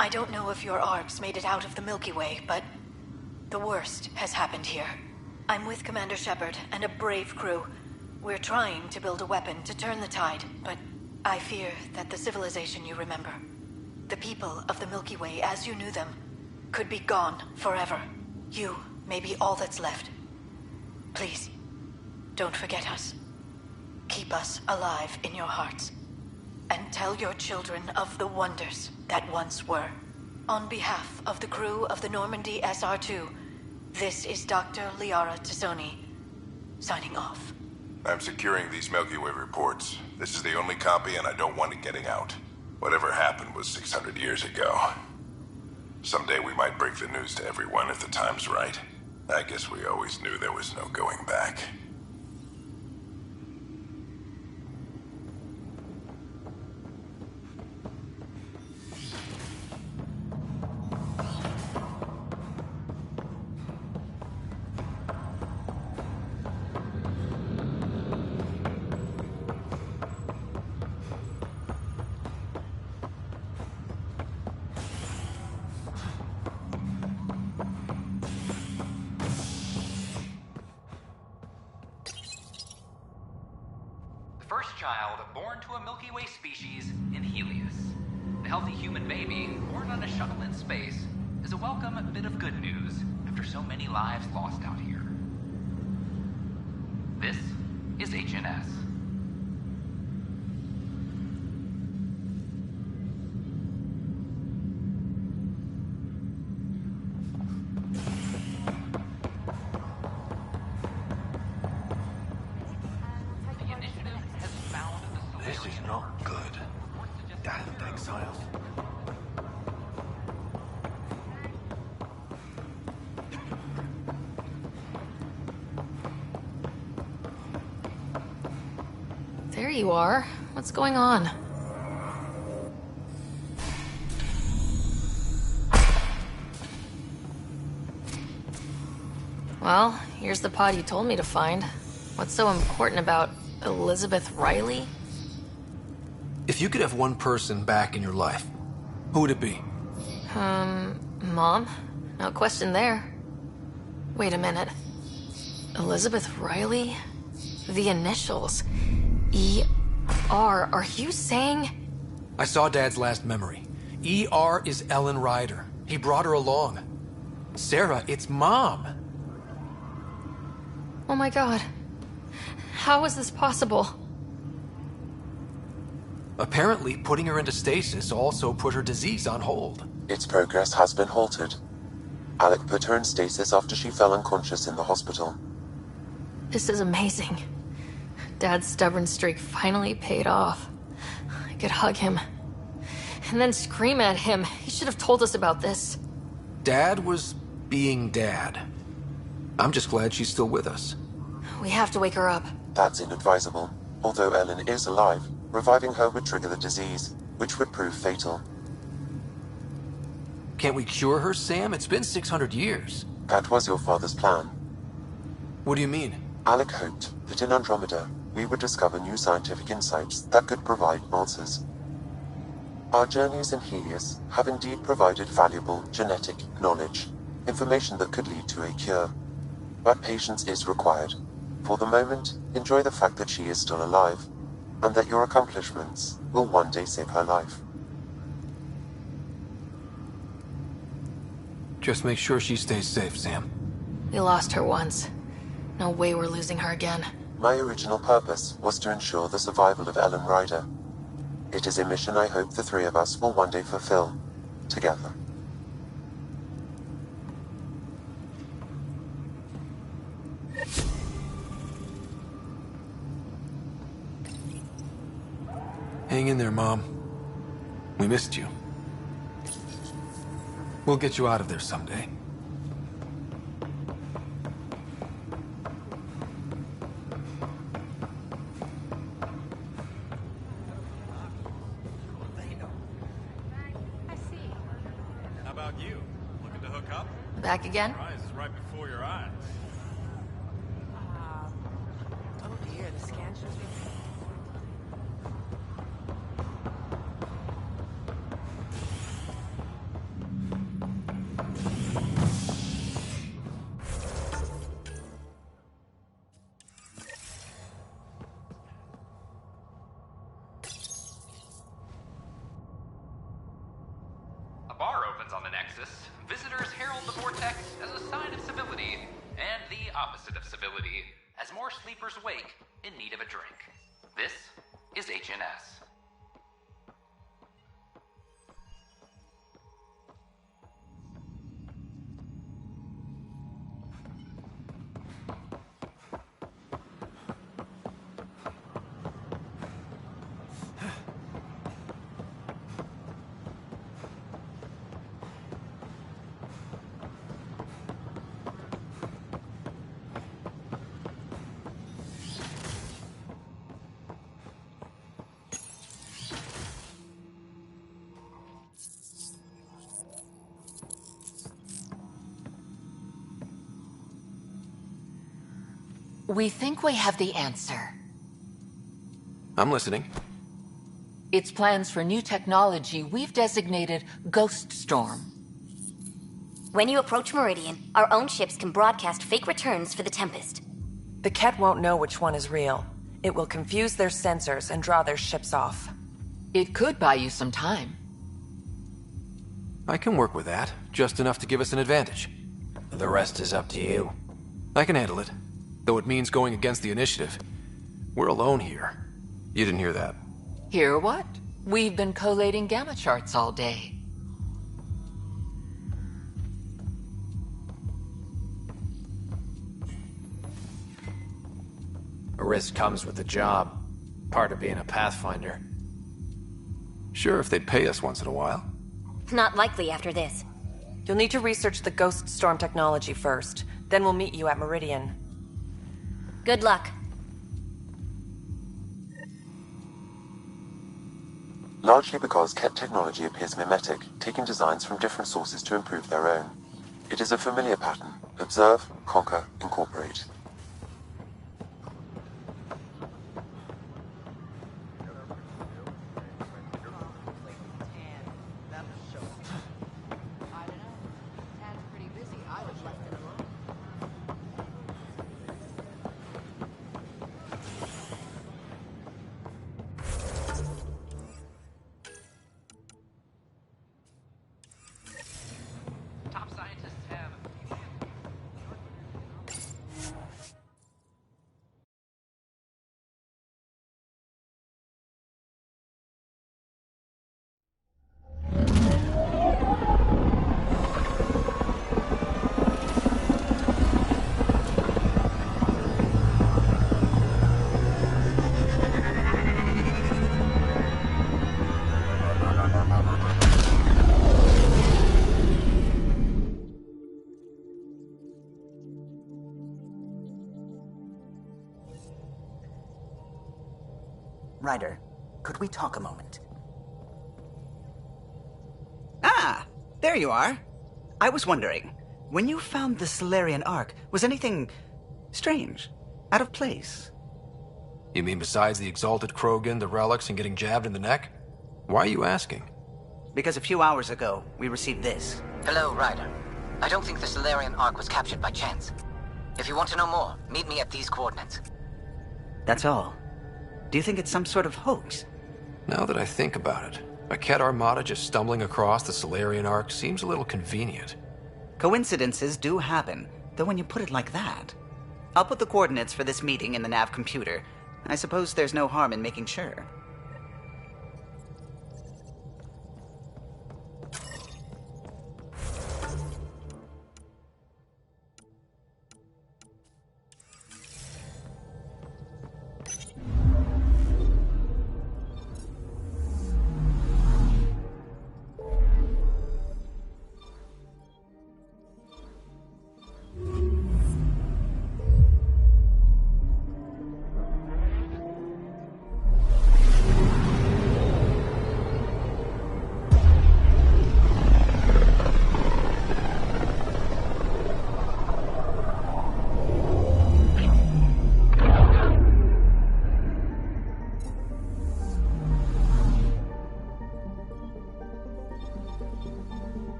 Speaker 4: I don't know if your arcs made it out of the Milky Way, but the worst has happened here. I'm with Commander Shepard and a brave crew. We're trying to build a weapon to turn the tide, but I fear that the civilization you remember, the people of the Milky Way as you knew them, could be gone forever. You may be all that's left. Please, don't forget us. Keep us alive in your hearts. And tell your children of the wonders that once were. On behalf of the crew of the Normandy SR-2, this is Dr. Liara Tassoni, signing off.
Speaker 22: I'm securing these Milky Way reports. This is the only copy, and I don't want it getting out. Whatever happened was 600 years ago. Someday we might break the news to everyone if the time's right. I guess we always knew there was no going back.
Speaker 12: Child born to a Milky Way species in Helios. The healthy human baby, born on a shuttle in space, is a welcome bit of good news after so many lives lost out here. This is HNS.
Speaker 19: This is not good. Damned exiles.
Speaker 13: There you are. What's going on? Well, here's the pod you told me to find. What's so important about Elizabeth Riley?
Speaker 5: If you could have one person back in your life, who would it be?
Speaker 13: Mom? No question there. Wait a minute. Elizabeth Riley? The initials. E.R. Are you saying?
Speaker 5: I saw Dad's last memory. E.R. is Ellen Ryder. He brought her along. Sarah, it's Mom.
Speaker 13: Oh my god. How is this possible?
Speaker 5: Apparently, putting her into stasis also put her disease on hold.
Speaker 1: Its progress has been halted. Alec put her in stasis after she fell unconscious in the hospital.
Speaker 13: This is amazing. Dad's stubborn streak finally paid off. I could hug him. And then scream at him. He should have told us about this.
Speaker 5: Dad was being Dad. I'm just glad she's still with us.
Speaker 13: We have to wake her up.
Speaker 1: That's inadvisable. Although Ellen is alive, reviving her would trigger the disease, which would prove fatal.
Speaker 5: Can't we cure her, Sam? It's been 600 years.
Speaker 1: That was your father's plan.
Speaker 5: What do you mean?
Speaker 1: Alec hoped that in Andromeda, we would discover new scientific insights that could provide answers. Our journeys in Helios have indeed provided valuable genetic knowledge, information that could lead to a cure. But patience is required. For the moment, enjoy the fact that she is still alive, and that your accomplishments will one day save her life.
Speaker 5: Just make sure she stays safe, Sam.
Speaker 13: We lost her once. No way we're losing her again.
Speaker 1: My original purpose was to ensure the survival of Ellen Ryder. It is a mission I hope the three of us will one day fulfill, together.
Speaker 5: Hang in there, Mom. We missed you. We'll get you out of there someday.
Speaker 3: How about you? Looking to hook up?
Speaker 13: Back again?
Speaker 3: Surprise is right before your eyes.
Speaker 2: Oh dear, the scan shows me.
Speaker 12: Nexus, visitors herald the vortex as a sign of civility, and the opposite of civility, as more sleepers wake in need of a drink. This is HNS.
Speaker 6: We think we have the answer.
Speaker 5: I'm listening.
Speaker 6: It's plans for new technology we've designated Ghost Storm.
Speaker 15: When you approach Meridian, our own ships can broadcast fake returns for the Tempest.
Speaker 2: The Ket won't know which one is real. It will confuse their sensors and draw their ships off.
Speaker 6: It could buy you some time.
Speaker 5: I can work with that, just enough to give us an advantage.
Speaker 20: The rest is up to you.
Speaker 5: I can handle it, though it means going against the initiative. We're alone here. You didn't hear that.
Speaker 6: Hear what? We've been collating gamma charts all day.
Speaker 20: A risk comes with the job. Part of being a Pathfinder.
Speaker 5: Sure, if they'd pay us once in a while.
Speaker 15: Not likely after this.
Speaker 2: You'll need to research the Ghost Storm technology first. Then we'll meet you at Meridian.
Speaker 15: Good luck.
Speaker 1: Largely because Ket technology appears mimetic, taking designs from different sources to improve their own. It is a familiar pattern. Observe, conquer, incorporate.
Speaker 8: Ryder, could we talk a moment? Ah, there you are. I was wondering, when you found the Solarian Ark, was anything strange, out of place?
Speaker 5: You mean besides the Exalted Krogan, the relics, and getting jabbed in the neck? Why are you asking?
Speaker 8: Because a few hours ago, we received this.
Speaker 9: Hello, Ryder. I don't think the Solarian Ark was captured by chance. If you want to know more, meet me at these coordinates.
Speaker 8: That's all. Do you think it's some sort of hoax?
Speaker 5: Now that I think about it, a Ket armada just stumbling across the Solarian Ark seems a little convenient.
Speaker 8: Coincidences do happen, though when you put it like that. I'll put the coordinates for this meeting in the nav computer. I suppose there's no harm in making sure.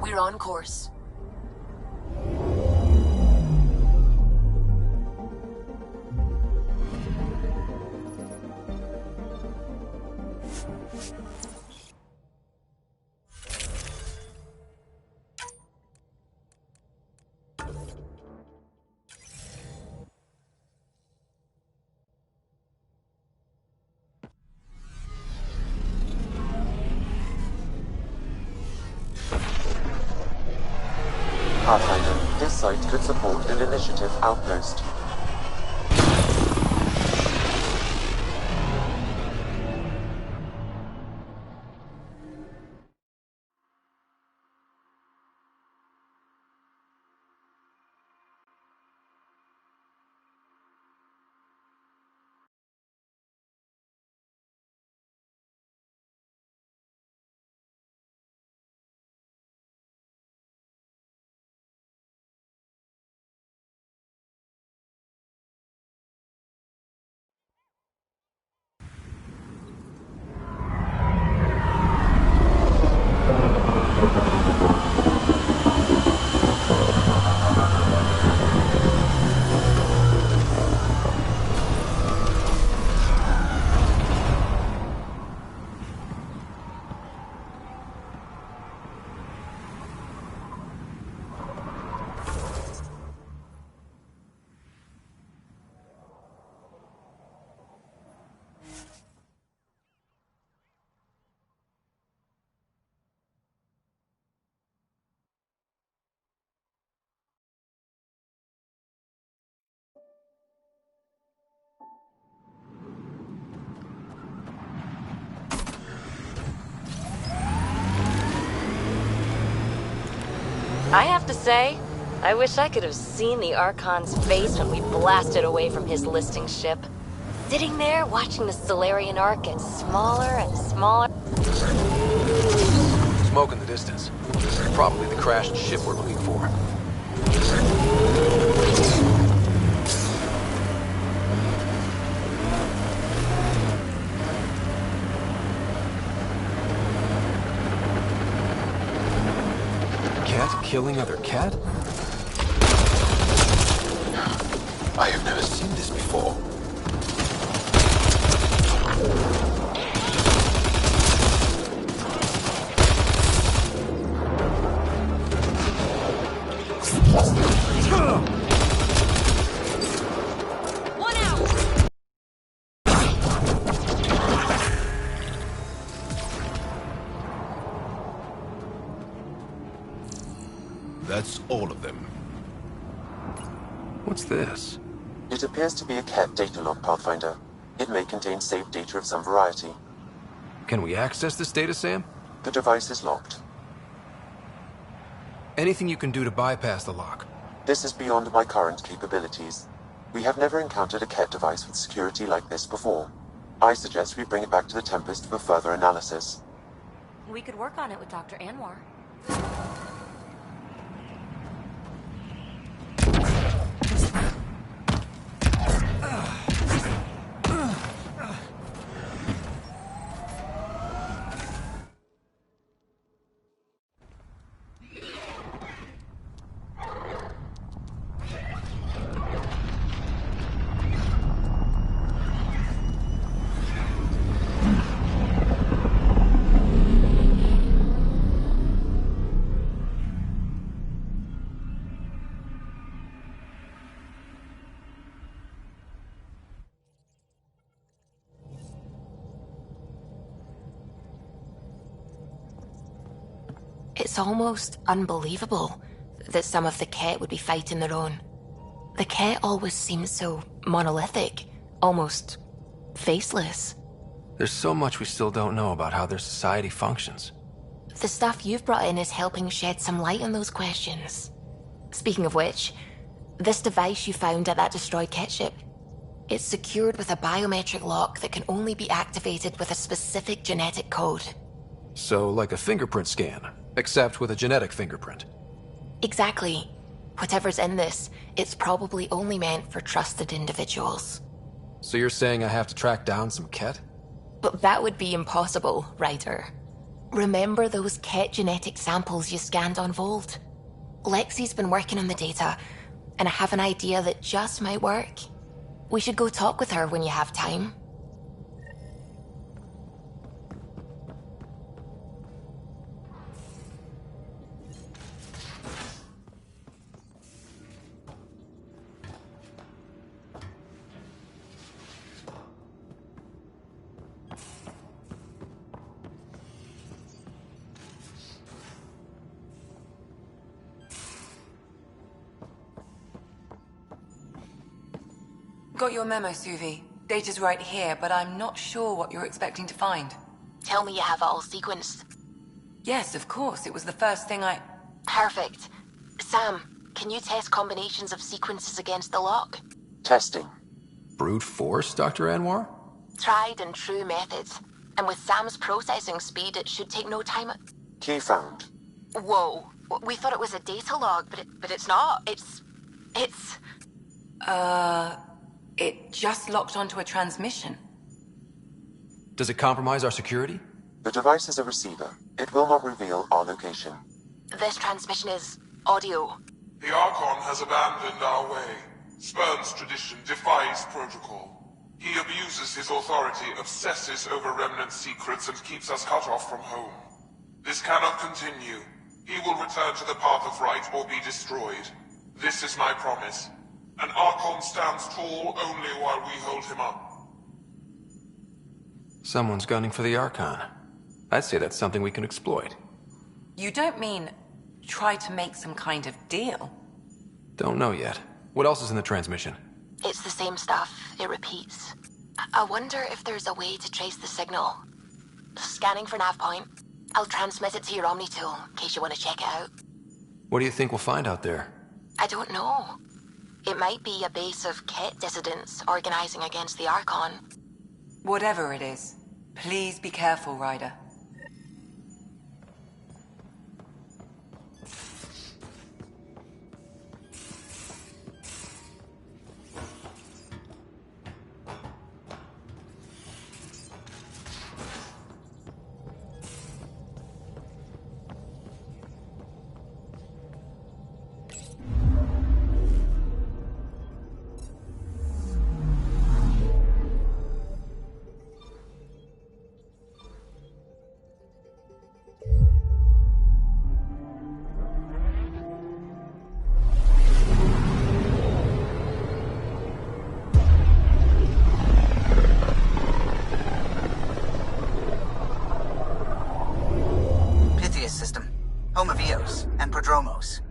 Speaker 6: We're on course.
Speaker 1: Pathfinder, this site could support an initiative outpost.
Speaker 10: I have to say, I wish I could have seen the Archon's face when we blasted away from his listing ship. Sitting there, watching the Solarian Ark get smaller and smaller.
Speaker 5: Smoke in the distance. Probably the crashed ship we're looking for. Cat killing other cat?
Speaker 23: I have never seen this before.
Speaker 10: One out!
Speaker 23: That's all of them.
Speaker 5: What's this?
Speaker 1: It appears to be a cat data log, Pathfinder. It may contain saved data of some variety.
Speaker 5: Can we access this data, Sam?
Speaker 1: The device is locked.
Speaker 5: Anything you can do to bypass the lock?
Speaker 1: This is beyond my current capabilities. We have never encountered a cat device with security like this before. I suggest we bring it back to the Tempest for further analysis.
Speaker 15: We could work on it with Dr. Anwar.
Speaker 13: It's almost unbelievable that some of the Ket would be fighting their own. The Ket always seems so monolithic, almost faceless.
Speaker 5: There's so much we still don't know about how their society functions.
Speaker 13: The stuff you've brought in is helping shed some light on those questions. Speaking of which, this device you found at that destroyed Ket ship, it's secured with a biometric lock that can only be activated with a specific genetic code.
Speaker 5: So, like a fingerprint scan, except with a genetic fingerprint.
Speaker 13: Exactly. Whatever's in this, it's probably only meant for trusted individuals.
Speaker 5: So you're saying I have to track down some Ket?
Speaker 13: But that would be impossible, Ryder. Remember those Ket genetic samples you scanned on Volt? Lexi's been working on the data, and I have an idea that just might work. We should go talk with her when you have time.
Speaker 11: Got your memo, Suvi. Data's right here, but I'm not sure what you're expecting to find.
Speaker 15: Tell me you have it all sequenced.
Speaker 11: Yes, of course. It was the first thing I...
Speaker 15: Perfect. Sam, can you test combinations of sequences against the lock?
Speaker 1: Testing.
Speaker 5: Brute force, Dr. Anwar?
Speaker 15: Tried and true methods. And with Sam's processing speed, it should take no time.
Speaker 1: Key found.
Speaker 15: Whoa. We thought it was a data log, but it's not. It's...
Speaker 11: It just locked onto a transmission.
Speaker 5: Does it compromise our security?
Speaker 1: The device is a receiver. It will not reveal our location.
Speaker 15: This transmission is audio.
Speaker 16: The Archon has abandoned our way, spurns tradition, defies protocol. He abuses his authority, obsesses over Remnant secrets, and keeps us cut off from home. This cannot continue. He will return to the path of right or be destroyed. This is my promise. An Archon stands tall only while we hold him up.
Speaker 5: Someone's gunning for the Archon. I'd say that's something we can exploit.
Speaker 11: You don't mean try to make some kind of deal?
Speaker 5: Don't know yet. What else is in the transmission?
Speaker 15: It's the same stuff. It repeats. I wonder if there's a way to trace the signal. Scanning for nav point. I'll transmit it to your Omni tool, in case you want to check it out.
Speaker 5: What do you think we'll find out there?
Speaker 15: I don't know. It might be a base of Ket dissidents organizing against the Archon.
Speaker 11: Whatever it is, please be careful, Ryder.
Speaker 8: and Prodromos.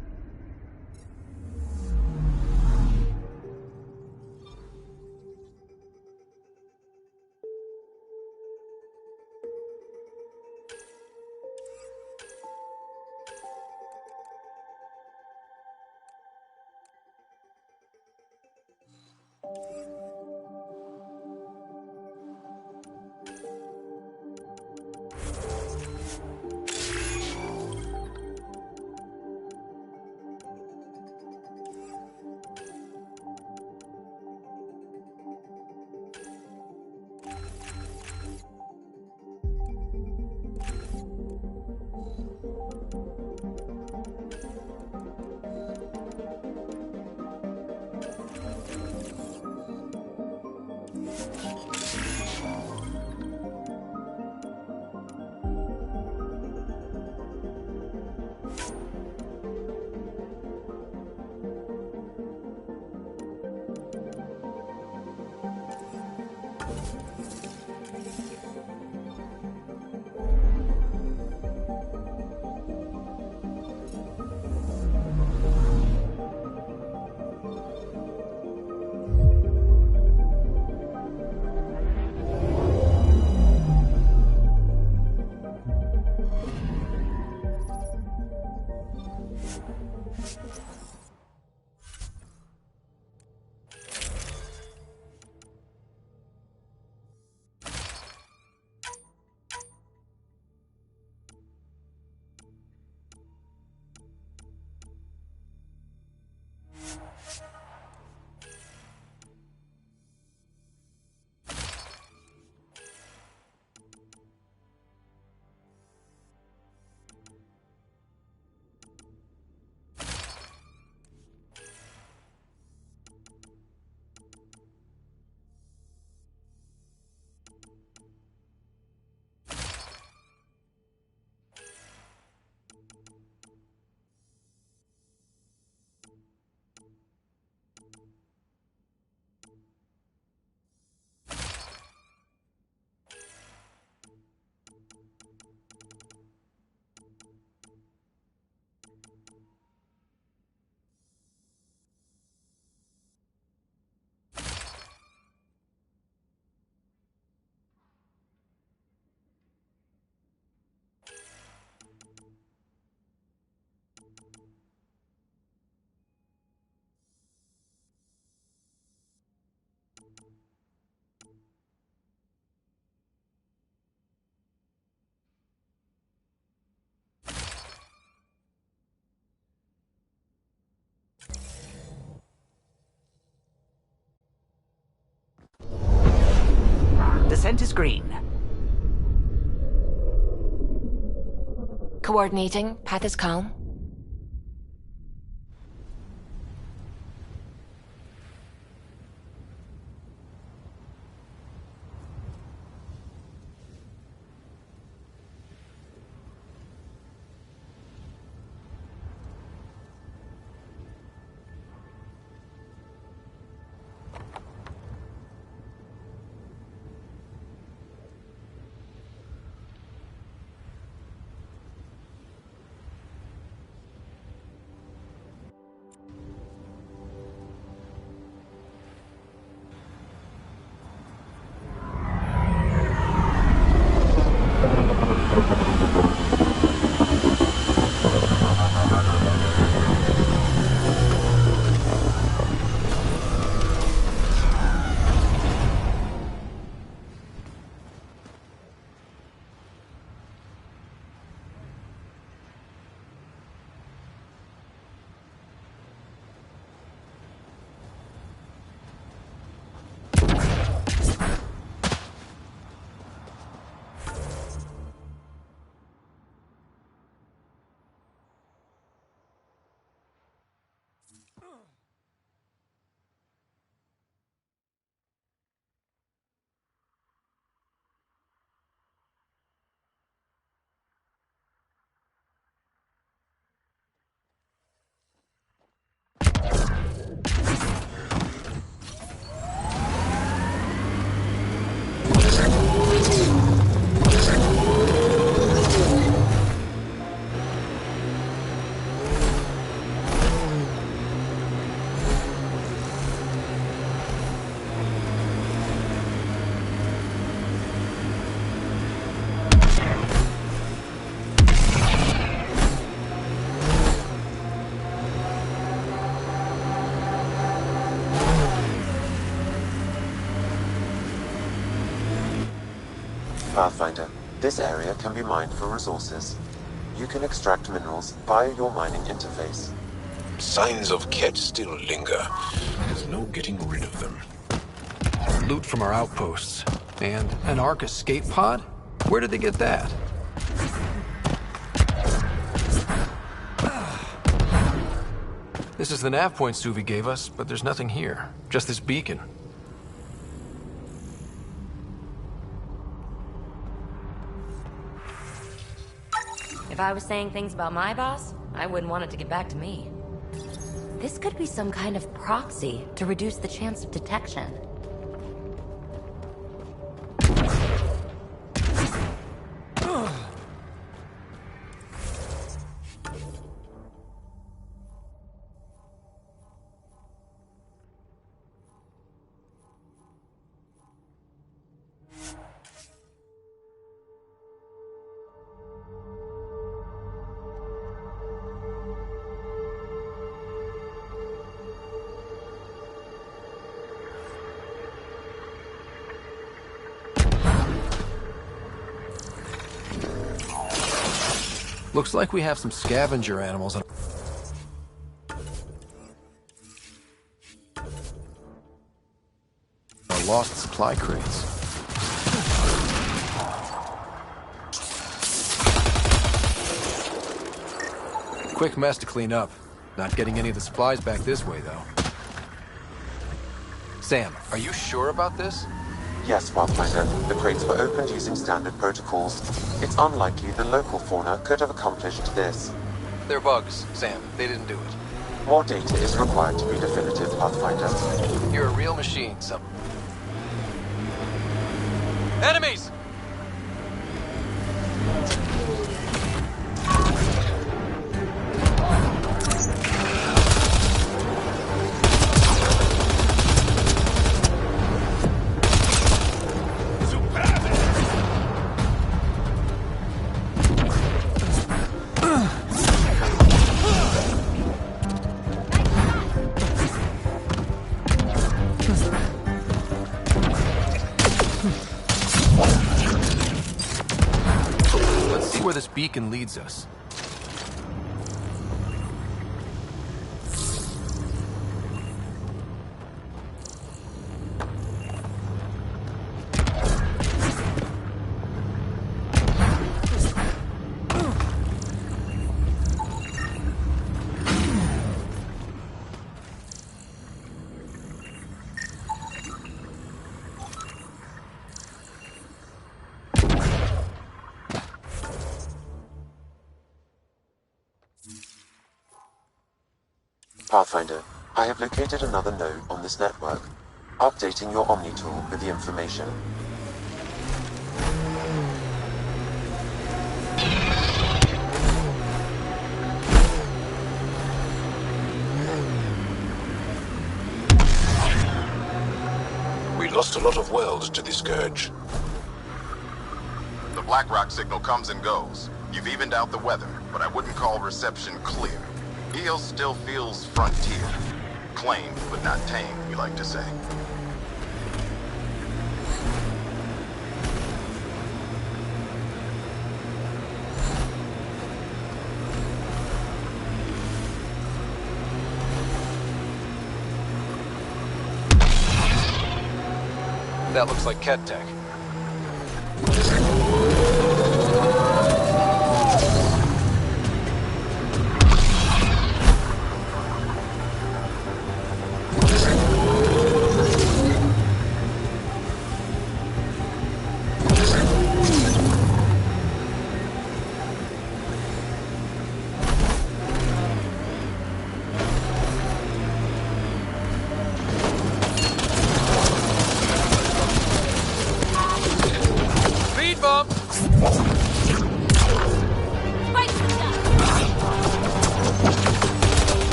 Speaker 8: Consent is green.
Speaker 15: Coordinating. Path is calm.
Speaker 1: Pathfinder, this area can be mined for resources. You can extract minerals via your mining interface.
Speaker 7: Signs of Ket still linger. There's no getting rid of them.
Speaker 5: Loot from our outposts. And an Ark escape pod? Where did they get that? This is the nav point Suvi gave us, but there's nothing here. Just this beacon.
Speaker 10: If I was saying things about my boss, I wouldn't want it to get back to me. This could be some kind of proxy to reduce the chance of detection.
Speaker 5: Looks like we have some scavenger animals on... our lost supply crates. Quick mess to clean up. Not getting any of the supplies back this way, though. Sam, are you sure about this?
Speaker 1: Yes, Pathfinder. The crates were opened using standard protocols. It's unlikely the local fauna could have accomplished this.
Speaker 5: They're bugs, Sam. They didn't do it.
Speaker 1: More data is required to be definitive, Pathfinder.
Speaker 5: You're a real machine, son. Enemies! Where this beacon leads us.
Speaker 1: Pathfinder, I have located another node on this network. Updating your Omni tool with the information.
Speaker 7: We lost a lot of worlds to the Scourge.
Speaker 14: The BlackRock signal comes and goes. You've evened out the weather, but I wouldn't call reception clear. Eel still feels frontier. Claimed, but not tamed, we like to say.
Speaker 20: That looks like Ket Tech.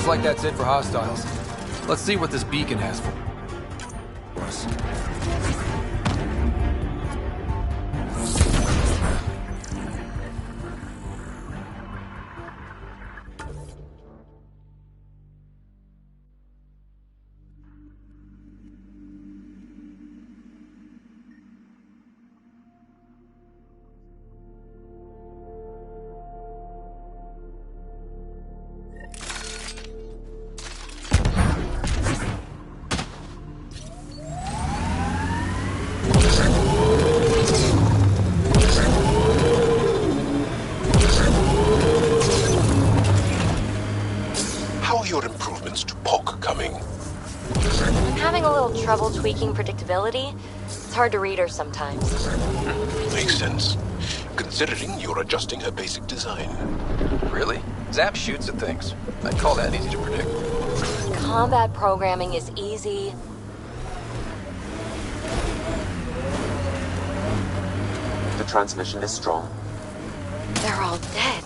Speaker 5: Like that's it for hostiles. Let's see what this beacon has for us.
Speaker 10: Trouble tweaking predictability. It's hard to read her sometimes.
Speaker 7: Makes sense. Considering you're adjusting her basic design.
Speaker 5: Really? Zap shoots at things. I'd call that easy to predict.
Speaker 10: Combat programming is easy.
Speaker 1: The transmission is strong.
Speaker 10: They're all dead.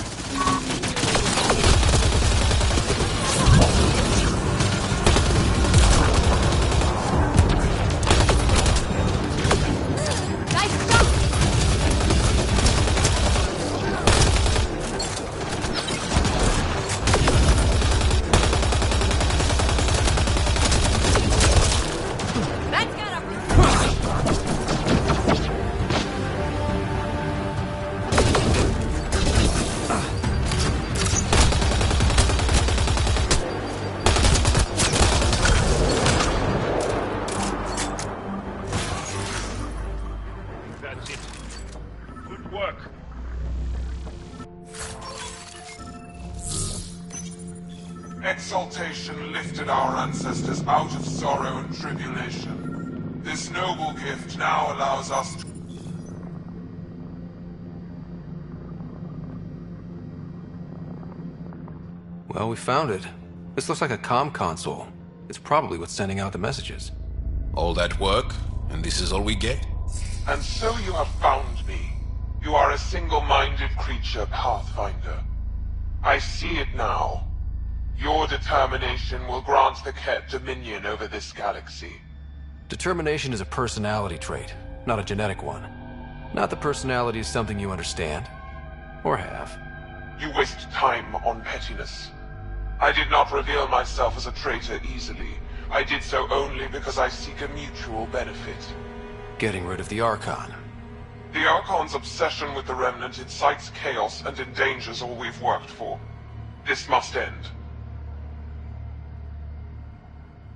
Speaker 16: Exaltation lifted our ancestors out of sorrow and tribulation. This noble gift now allows us to...
Speaker 5: Well, we found it. This looks like a comm console. It's probably what's sending out the messages.
Speaker 7: All that work, and this is all we get?
Speaker 16: And so you have found me. You are a single-minded creature, Pathfinder. I see it now. Your determination will grant the Ket dominion over this galaxy.
Speaker 5: Determination is a personality trait, not a genetic one. Not that personality is something you understand. Or have.
Speaker 16: You waste time on pettiness. I did not reveal myself as a traitor easily. I did so only because I seek a mutual benefit.
Speaker 5: Getting rid of the Archon.
Speaker 16: The Archon's obsession with the Remnant incites chaos and endangers all we've worked for. This must end.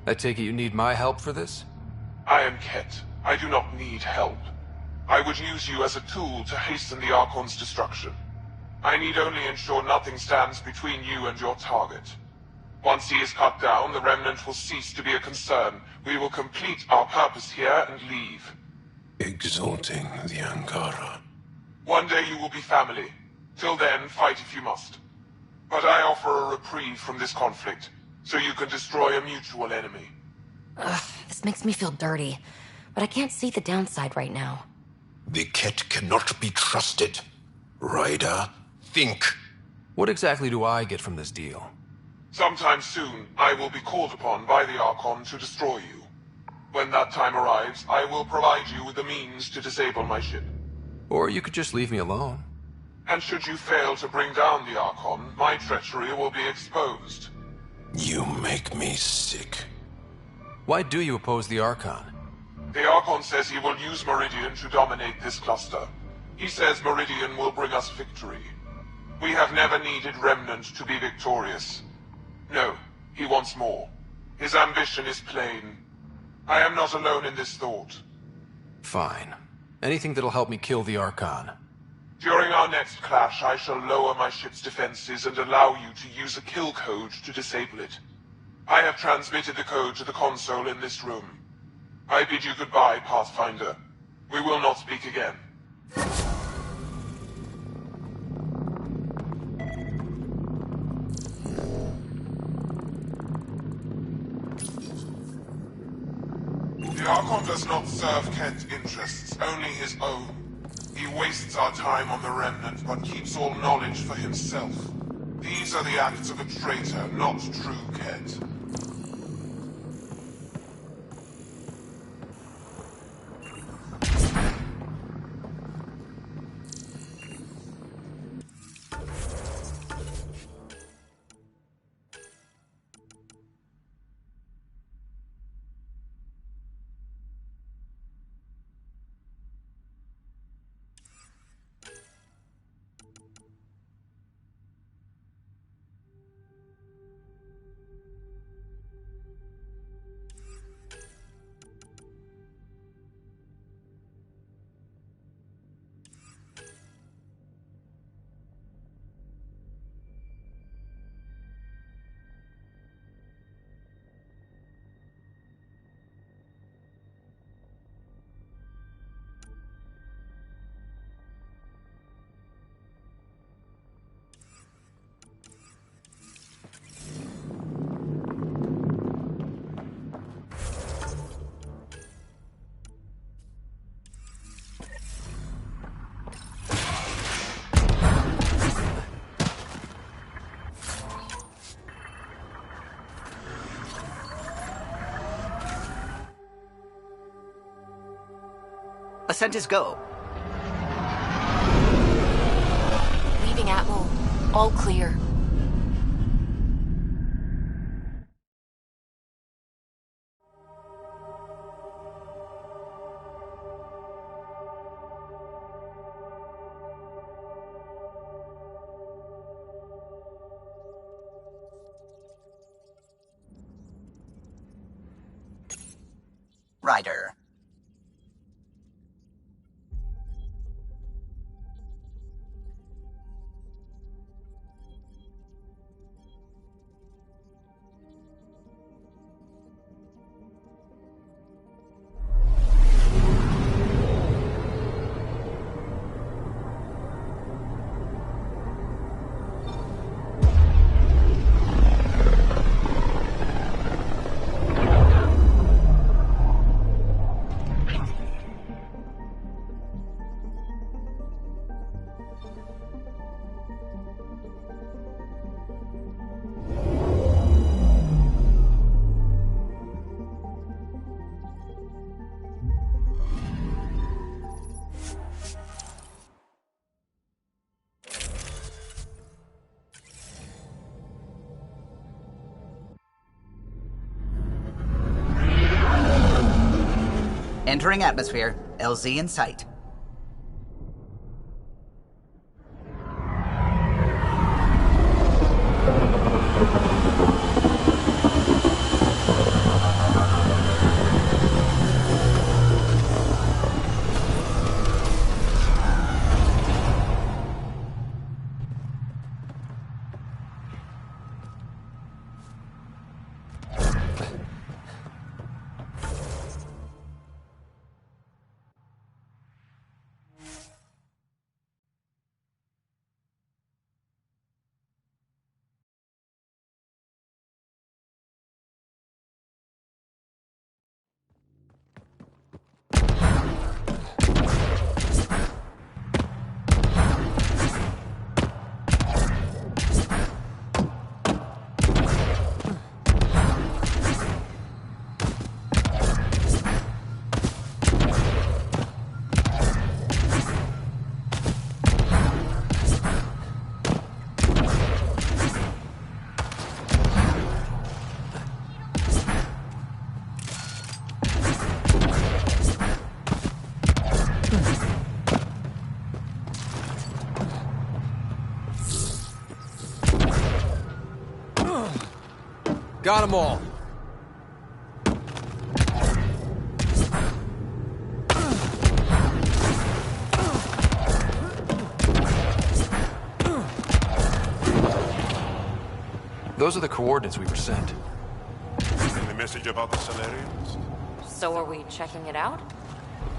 Speaker 5: I take it you need my help for this?
Speaker 16: I am Ket. I do not need help. I would use you as a tool to hasten the Archon's destruction. I need only ensure nothing stands between you and your target. Once he is cut down, the Remnant will cease to be a concern. We will complete our purpose here and leave.
Speaker 22: Exalting the Ankara.
Speaker 16: One day you will be family. Till then, fight if you must. But I offer a reprieve from this conflict, so you can destroy a mutual enemy.
Speaker 10: Ugh, this makes me feel dirty, but I can't see the downside right now.
Speaker 22: The Ket cannot be trusted. Ryder, think.
Speaker 5: What exactly do I get from this deal?
Speaker 16: Sometime soon, I will be called upon by the Archon to destroy you. When that time arrives, I will provide you with the means to disable my ship.
Speaker 5: Or you could just leave me alone.
Speaker 16: And should you fail to bring down the Archon, my treachery will be exposed.
Speaker 22: You make me sick.
Speaker 5: Why do you oppose the Archon?
Speaker 16: The Archon says he will use Meridian to dominate this cluster. He says Meridian will bring us victory. We have never needed Remnant to be victorious. No, he wants more. His ambition is plain. I am not alone in this thought.
Speaker 5: Fine. Anything that'll help me kill the Archon.
Speaker 16: During our next clash, I shall lower my ship's defenses and allow you to use a kill code to disable it. I have transmitted the code to the console in this room. I bid you goodbye, Pathfinder. We will not speak again. The Archon does not serve Kent's interests, only his own. He wastes our time on the Remnant, but keeps all knowledge for himself. These are the acts of a traitor, not true Kent.
Speaker 8: Ascent is go.
Speaker 10: Leaving Atmo. All clear.
Speaker 8: Ryder. Entering atmosphere. LZ in sight.
Speaker 5: Got them all. Those are the coordinates we were sent.
Speaker 19: Any message about the Solarians?
Speaker 10: So are we checking it out?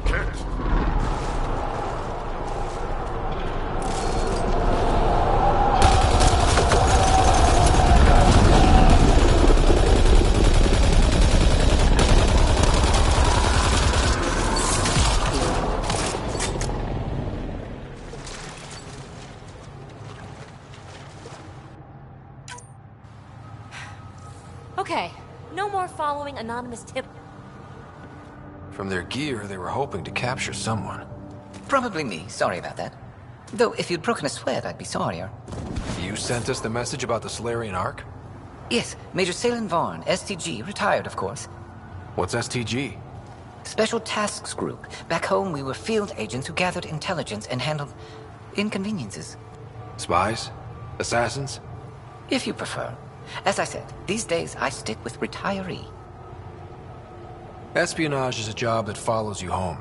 Speaker 19: Kit!
Speaker 10: Okay, no more following anonymous tip.
Speaker 5: From their gear, they were hoping to capture someone.
Speaker 9: Probably me. Sorry about that. Though, if you'd broken a sweat, I'd be sorrier.
Speaker 5: You sent us the message about the Solarian Ark?
Speaker 9: Yes, Major Salin Vaughn, STG, retired, of course.
Speaker 5: What's STG?
Speaker 9: Special Tasks Group. Back home, we were field agents who gathered intelligence and handled inconveniences.
Speaker 5: Spies? Assassins?
Speaker 9: If you prefer. As I said, these days I stick with retiree.
Speaker 5: Espionage is a job that follows you home.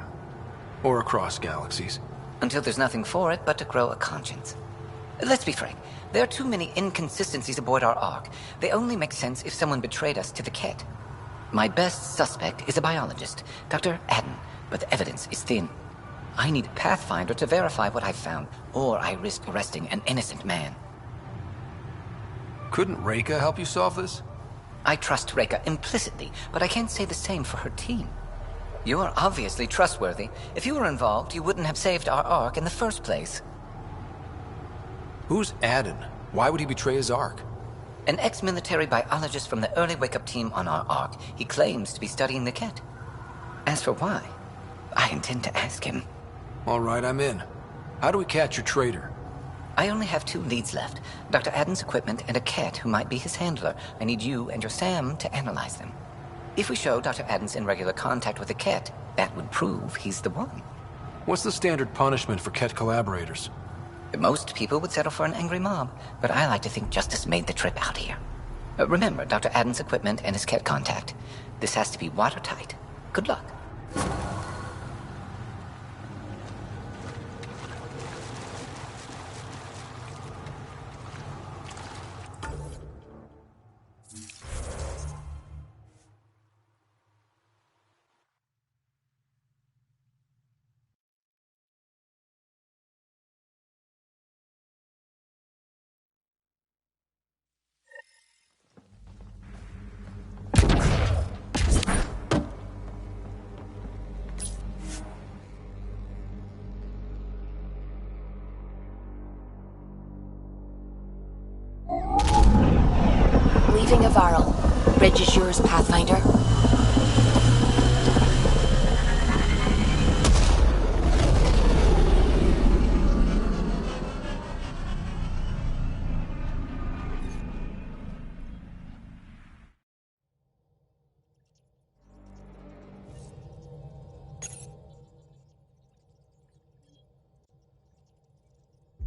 Speaker 5: Or across galaxies.
Speaker 9: Until there's nothing for it but to grow a conscience. Let's be frank. There are too many inconsistencies aboard our Ark. They only make sense if someone betrayed us to the Ket. My best suspect is a biologist, Dr. Adden, but the evidence is thin. I need a Pathfinder to verify what I've found, or I risk arresting an innocent man.
Speaker 5: Couldn't Reika help you solve this?
Speaker 9: I trust Reika implicitly, but I can't say the same for her team. You are obviously trustworthy. If you were involved, you wouldn't have saved our Ark in the first place.
Speaker 5: Who's Adden? Why would he betray his Ark?
Speaker 9: An ex-military biologist from the early wake-up team on our Ark. He claims to be studying the Ket. As for why, I intend to ask him.
Speaker 5: All right, I'm in. How do we catch your traitor?
Speaker 9: I only have 2 leads left. Dr. Adden's equipment and a Ket who might be his handler. I need you and your Sam to analyze them. If we show Dr. Adden's in regular contact with the Ket, that would prove he's the one.
Speaker 5: What's the standard punishment for Ket collaborators?
Speaker 9: Most people would settle for an angry mob, but I like to think justice made the trip out here. Remember Dr. Adden's equipment and his Ket contact. This has to be watertight. Good luck.
Speaker 15: Leaving Avaril. Bridge is yours, Pathfinder.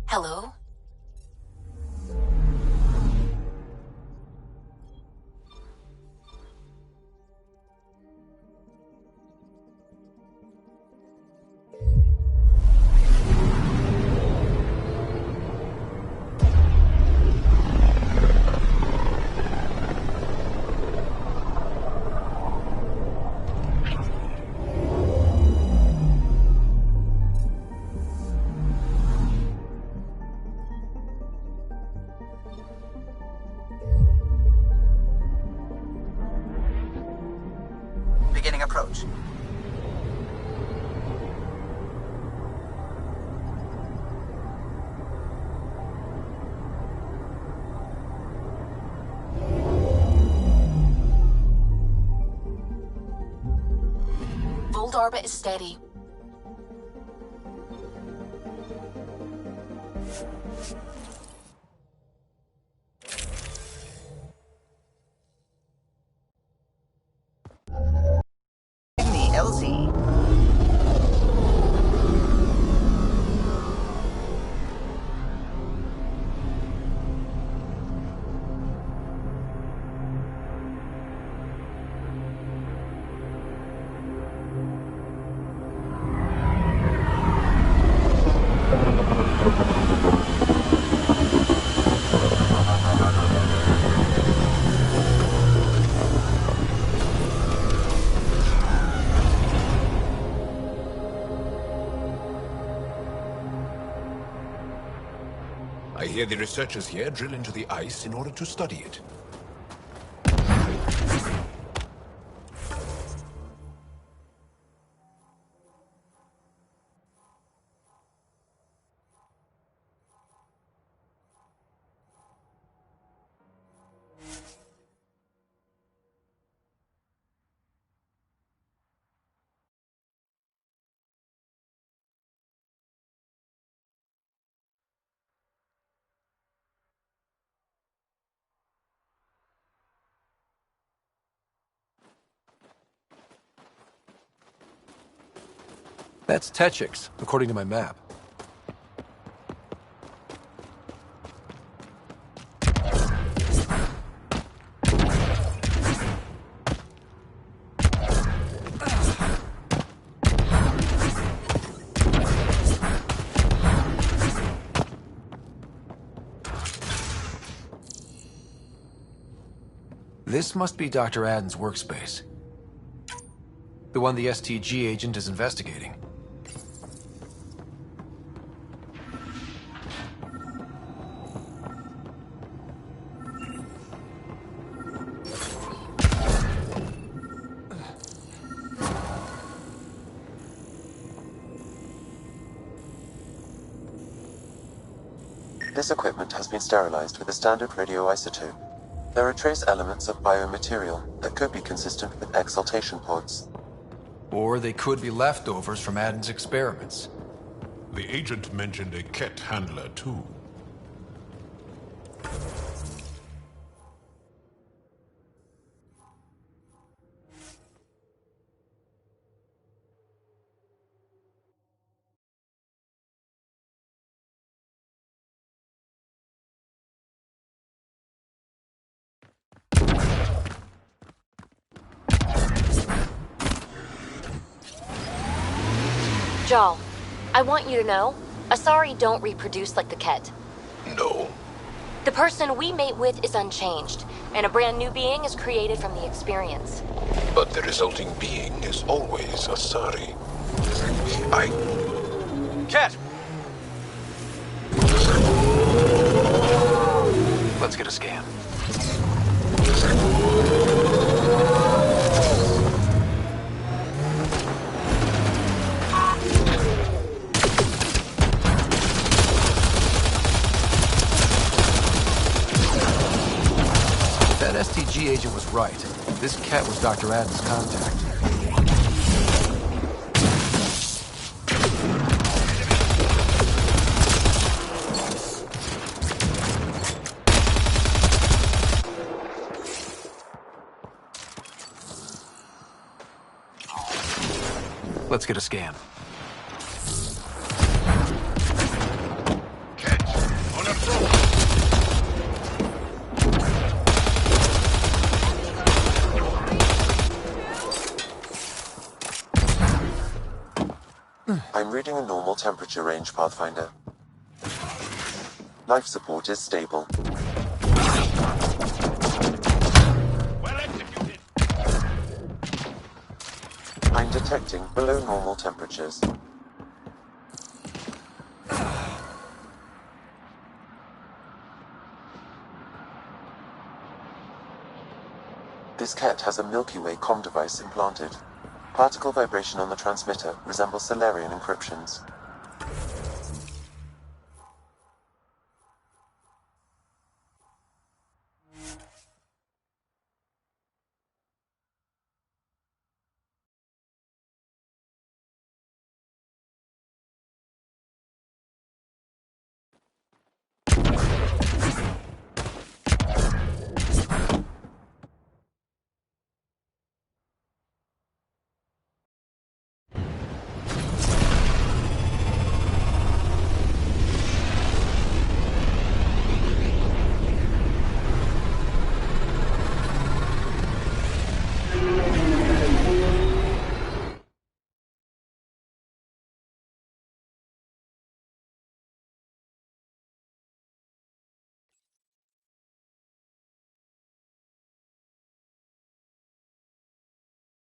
Speaker 15: Hello?
Speaker 8: Beginning approach.
Speaker 15: Volt orbit is steady.
Speaker 8: LZ.
Speaker 7: hear the researchers here drill into the ice in order to study it.
Speaker 5: That's Techix, according to my map. This must be Dr. Aden's workspace. The one the STG agent is investigating.
Speaker 1: This equipment has been sterilized with a standard radioisotope. There are trace elements of biomaterial that could be consistent with exaltation pods.
Speaker 5: Or they could be leftovers from Aden's experiments.
Speaker 7: The agent mentioned a Ket handler, too.
Speaker 10: Jal, I want you to know, Asari don't reproduce like the Ket.
Speaker 7: No.
Speaker 10: The person we mate with is unchanged, and a brand new being is created from the experience.
Speaker 7: But the resulting being is always Asari.
Speaker 5: Ket! Let's get a scan. That STG agent was right. This Ket was Dr. Aden's contact. Let's get a scan.
Speaker 1: I'm reading a normal temperature range, Pathfinder. Life support is stable. I'm detecting below normal temperatures. This Ket has a Milky Way comm device implanted. Particle vibration on the transmitter resembles Solarian encryptions.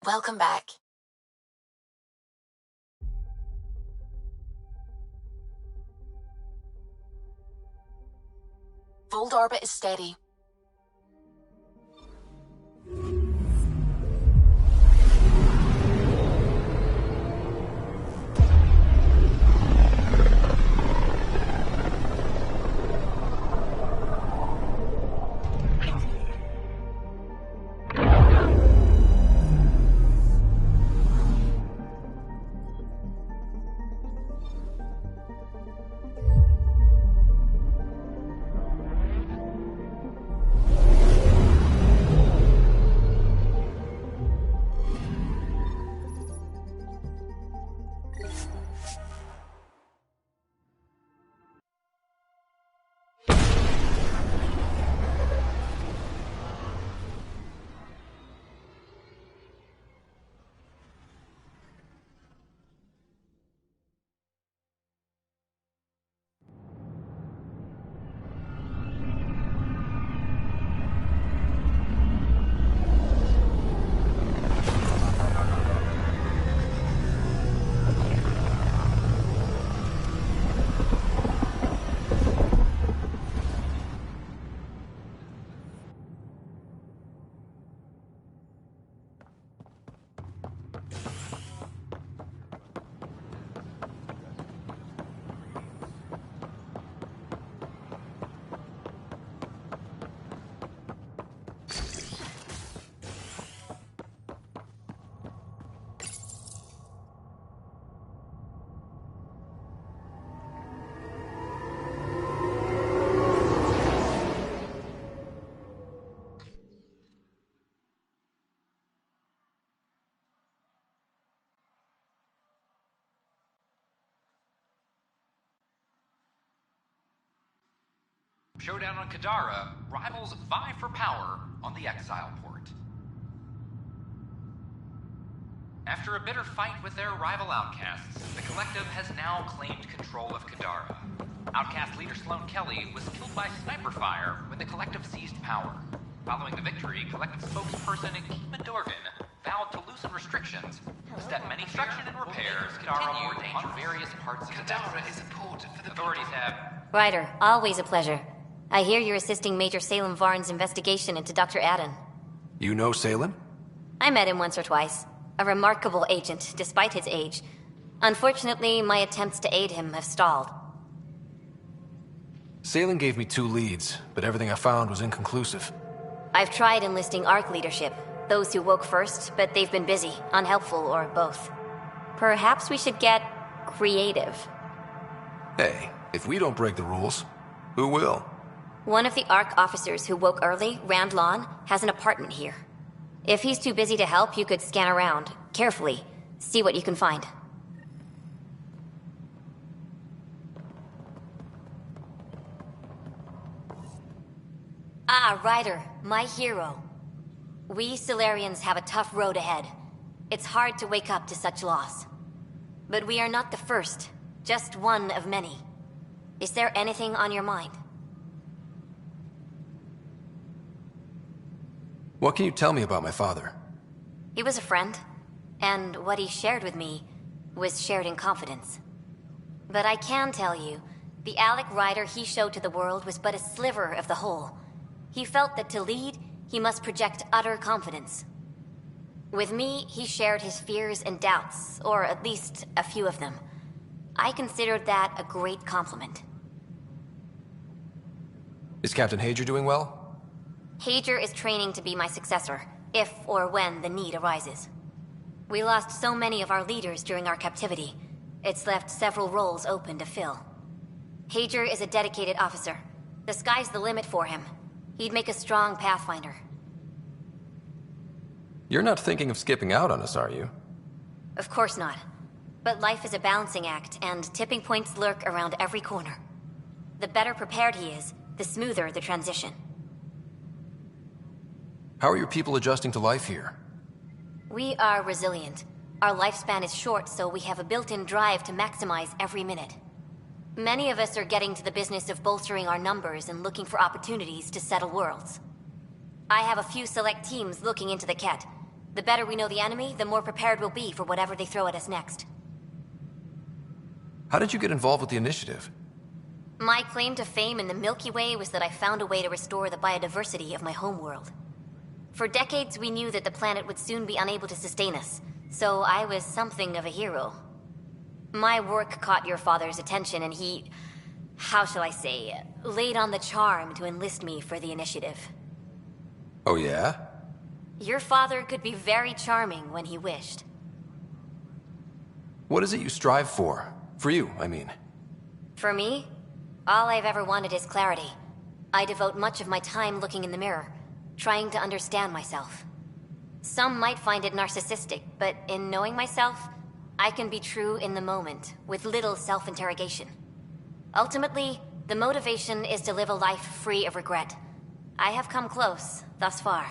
Speaker 15: Welcome back. Fold orbit is steady.
Speaker 12: Showdown on Kadara, rivals vie for power on the Exile port. After a bitter fight with their rival outcasts, the Collective has now claimed control of Kadara. Outcast leader Sloane Kelly was killed by sniper fire when the Collective seized power. Following the victory, Collective spokesperson Keeman Dorgan vowed to loosen restrictions, that many construction and repairs continue on various parts of the Kadara is important for the authorities have...
Speaker 10: Ryder, always a pleasure. I hear you're assisting Major Salem Varn's investigation into Dr. Adden.
Speaker 5: You know Salem?
Speaker 10: I met him once or twice. A remarkable agent, despite his age. Unfortunately, my attempts to aid him have stalled.
Speaker 5: Salem gave me 2 leads, but everything I found was inconclusive.
Speaker 10: I've tried enlisting ARC leadership, those who woke first, but they've been busy, unhelpful, or both. Perhaps we should get creative.
Speaker 5: Hey, if we don't break the rules, who will?
Speaker 10: One of the ARC officers who woke early, Rand Lawn, has an apartment here. If he's too busy to help, you could scan around, carefully, see what you can find. Ah, Ryder, my hero. We Solarians have a tough road ahead. It's hard to wake up to such loss. But we are not the first, just one of many. Is there anything on your mind?
Speaker 5: What can you tell me about my father?
Speaker 10: He was a friend, and what he shared with me was shared in confidence. But I can tell you, the Alec Ryder he showed to the world was but a sliver of the whole. He felt that to lead, he must project utter confidence. With me, he shared his fears and doubts, or at least a few of them. I considered that a great compliment.
Speaker 5: Is Captain Hager doing well?
Speaker 10: Hager is training to be my successor, if or when the need arises. We lost so many of our leaders during our captivity. It's left several roles open to fill. Hager is a dedicated officer. The sky's the limit for him. He'd make a strong Pathfinder.
Speaker 5: You're not thinking of skipping out on us, are you?
Speaker 10: Of course not. But life is a balancing act, and tipping points lurk around every corner. The better prepared he is, the smoother the transition.
Speaker 5: How are your people adjusting to life here?
Speaker 10: We are resilient. Our lifespan is short, so we have a built-in drive to maximize every minute. Many of us are getting to the business of bolstering our numbers and looking for opportunities to settle worlds. I have a few select teams looking into the Ket. The better we know the enemy, the more prepared we'll be for whatever they throw at us next.
Speaker 5: How did you get involved with the initiative?
Speaker 10: My claim to fame in the Milky Way was that I found a way to restore the biodiversity of my homeworld. For decades, we knew that the planet would soon be unable to sustain us, so I was something of a hero. My work caught your father's attention, and he, how shall I say, laid on the charm to enlist me for the initiative.
Speaker 5: Oh yeah?
Speaker 10: Your father could be very charming when he wished.
Speaker 5: What is it you strive for? For you, I mean.
Speaker 10: For me, all I've ever wanted is clarity. I devote much of my time looking in the mirror, trying to understand myself. Some might find it narcissistic, but in knowing myself, I can be true in the moment, with little self-interrogation. Ultimately, the motivation is to live a life free of regret. I have come close, thus far.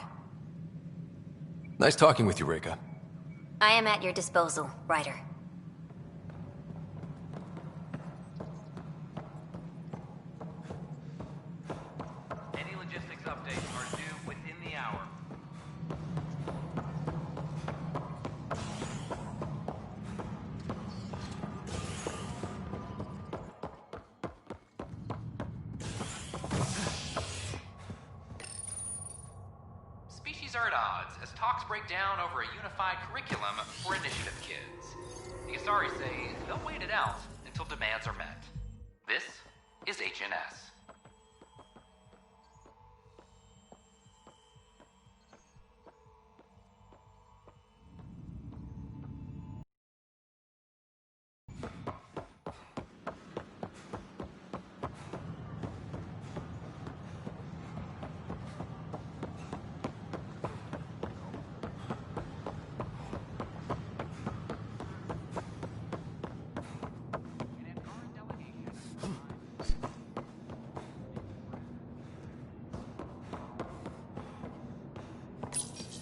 Speaker 5: Nice talking with you, Reika.
Speaker 10: I am at your disposal, Ryder.
Speaker 12: Any logistics updates are due within the hour. Species are at odds as talks break down over a unified curriculum for initiative kids. The Asari say they'll wait it out until demands are met. This is HNS.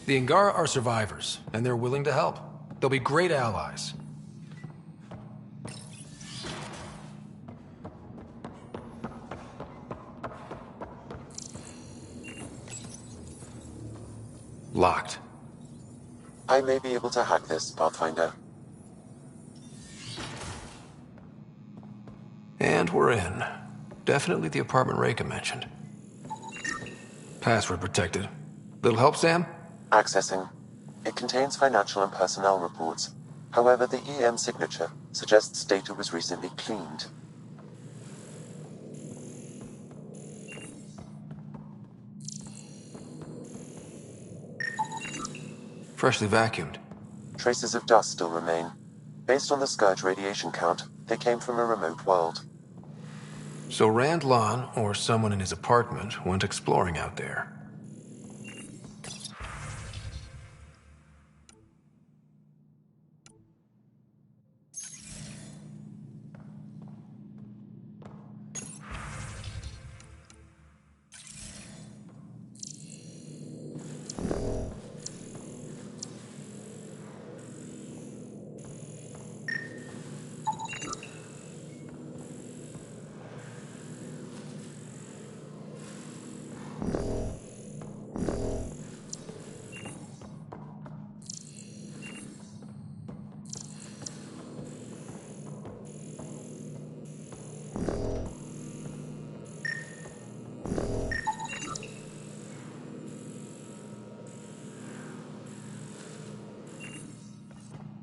Speaker 5: The Angara are survivors, and they're willing to help. They'll be great allies. Locked.
Speaker 1: I may be able to hack this, Pathfinder.
Speaker 5: And we're in. Definitely the apartment Reika mentioned. Password protected. Little help, Sam?
Speaker 1: Accessing. It contains financial and personnel reports. However, the EM signature suggests data was recently cleaned.
Speaker 5: Freshly vacuumed.
Speaker 1: Traces of dust still remain. Based on the Scourge radiation count, they came from a remote world.
Speaker 5: So Rand Lon, or someone in his apartment, went exploring out there.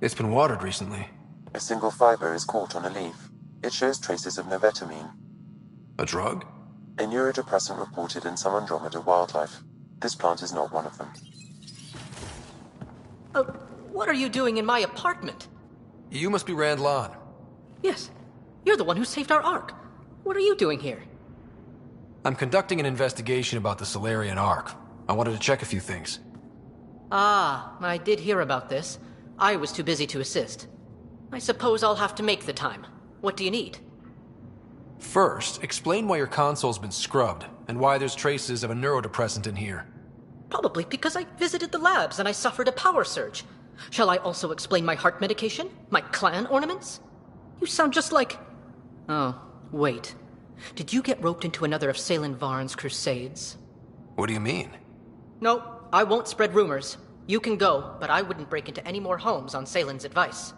Speaker 5: It's been watered recently.
Speaker 1: A single fiber is caught on a leaf. It shows traces of novetamine.
Speaker 5: A drug?
Speaker 1: A neurodepressant reported in some Andromeda wildlife. This plant is not one of them.
Speaker 17: What are you doing in my apartment?
Speaker 5: You must be Rand Lon.
Speaker 17: Yes. You're the one who saved our Ark. What are you doing here?
Speaker 5: I'm conducting an investigation about the Solarian Ark. I wanted to check a few things.
Speaker 17: Ah, I did hear about this. I was too busy to assist. I suppose I'll have to make the time. What do you need?
Speaker 5: First, explain why your console's been scrubbed, and why there's traces of a neurodepressant in here.
Speaker 17: Probably because I visited the labs and I suffered a power surge. Shall I also explain my heart medication? My clan ornaments? You sound just like... Oh, wait. Did you get roped into another of Salen Varn's crusades?
Speaker 5: What do you mean?
Speaker 17: No, I won't spread rumors. You can go, but I wouldn't break into any more homes on Salen's advice.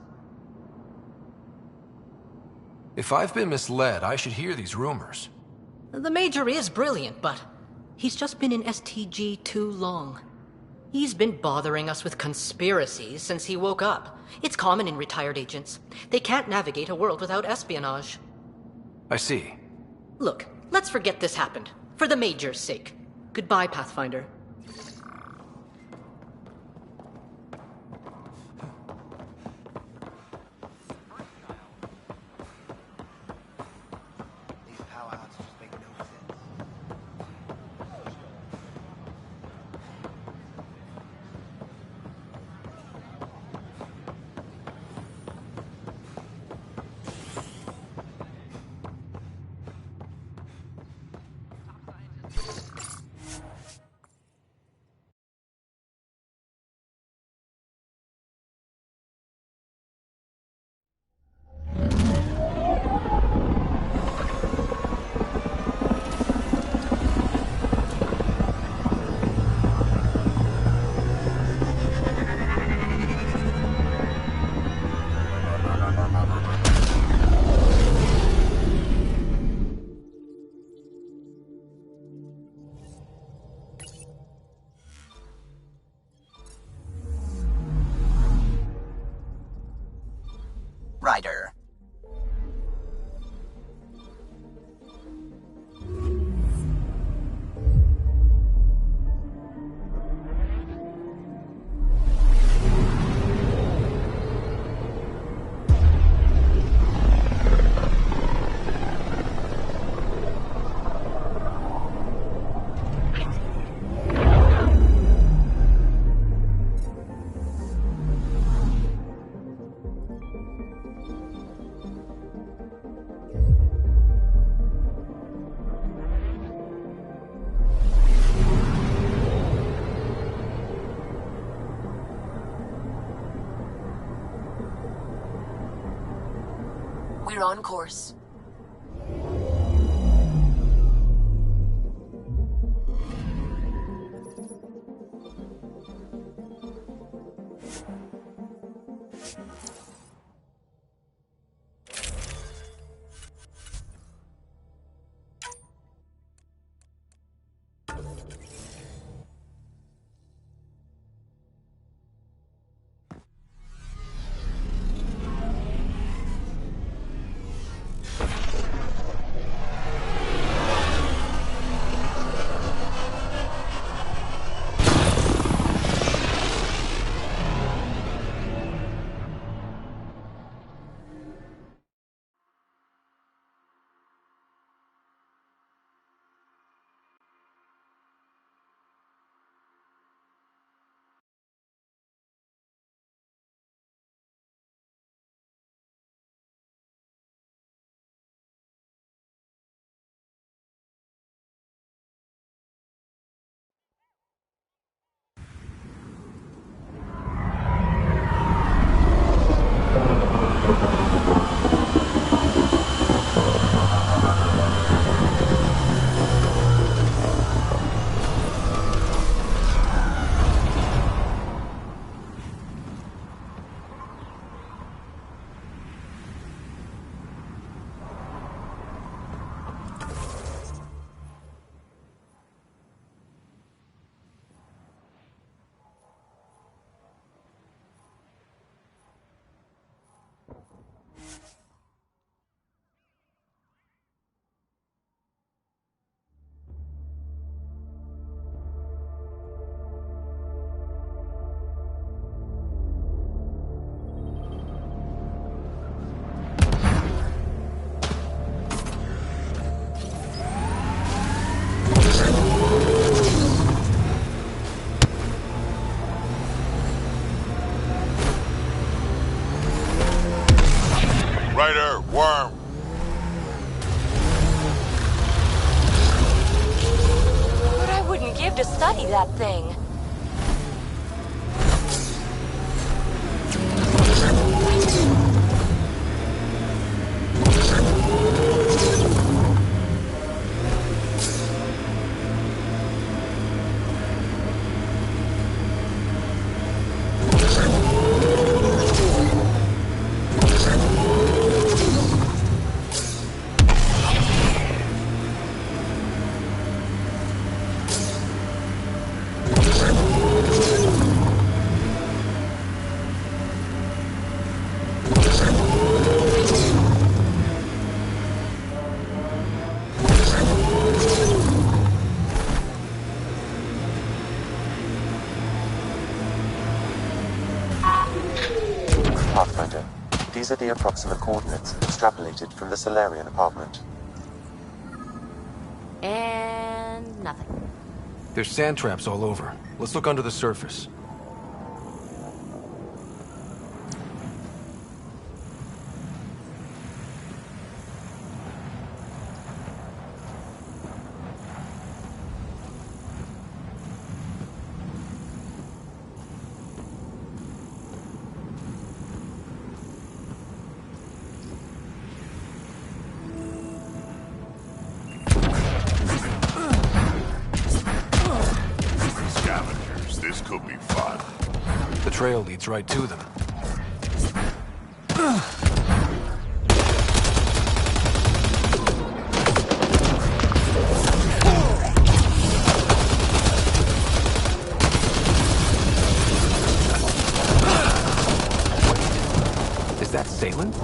Speaker 5: If I've been misled, I should hear these rumors.
Speaker 17: The Major is brilliant, but he's just been in STG too long. He's been bothering us with conspiracies since he woke up. It's common in retired agents. They can't navigate a world without espionage.
Speaker 5: I see.
Speaker 17: Look, let's forget this happened. For the Major's sake. Goodbye, Pathfinder.
Speaker 8: Ryder.
Speaker 15: We're on course.
Speaker 14: Ryder, worm.
Speaker 2: What I wouldn't give to study that thing.
Speaker 1: Pathfinder. These are the approximate coordinates extrapolated from the Solarian apartment.
Speaker 2: And nothing.
Speaker 5: There's sand traps all over. Let's look under the surface.
Speaker 22: This could be fun.
Speaker 5: The trail leads right to them. Is that Salen?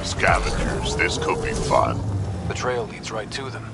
Speaker 22: Scavengers, this could be fun.
Speaker 5: The trail leads right to them.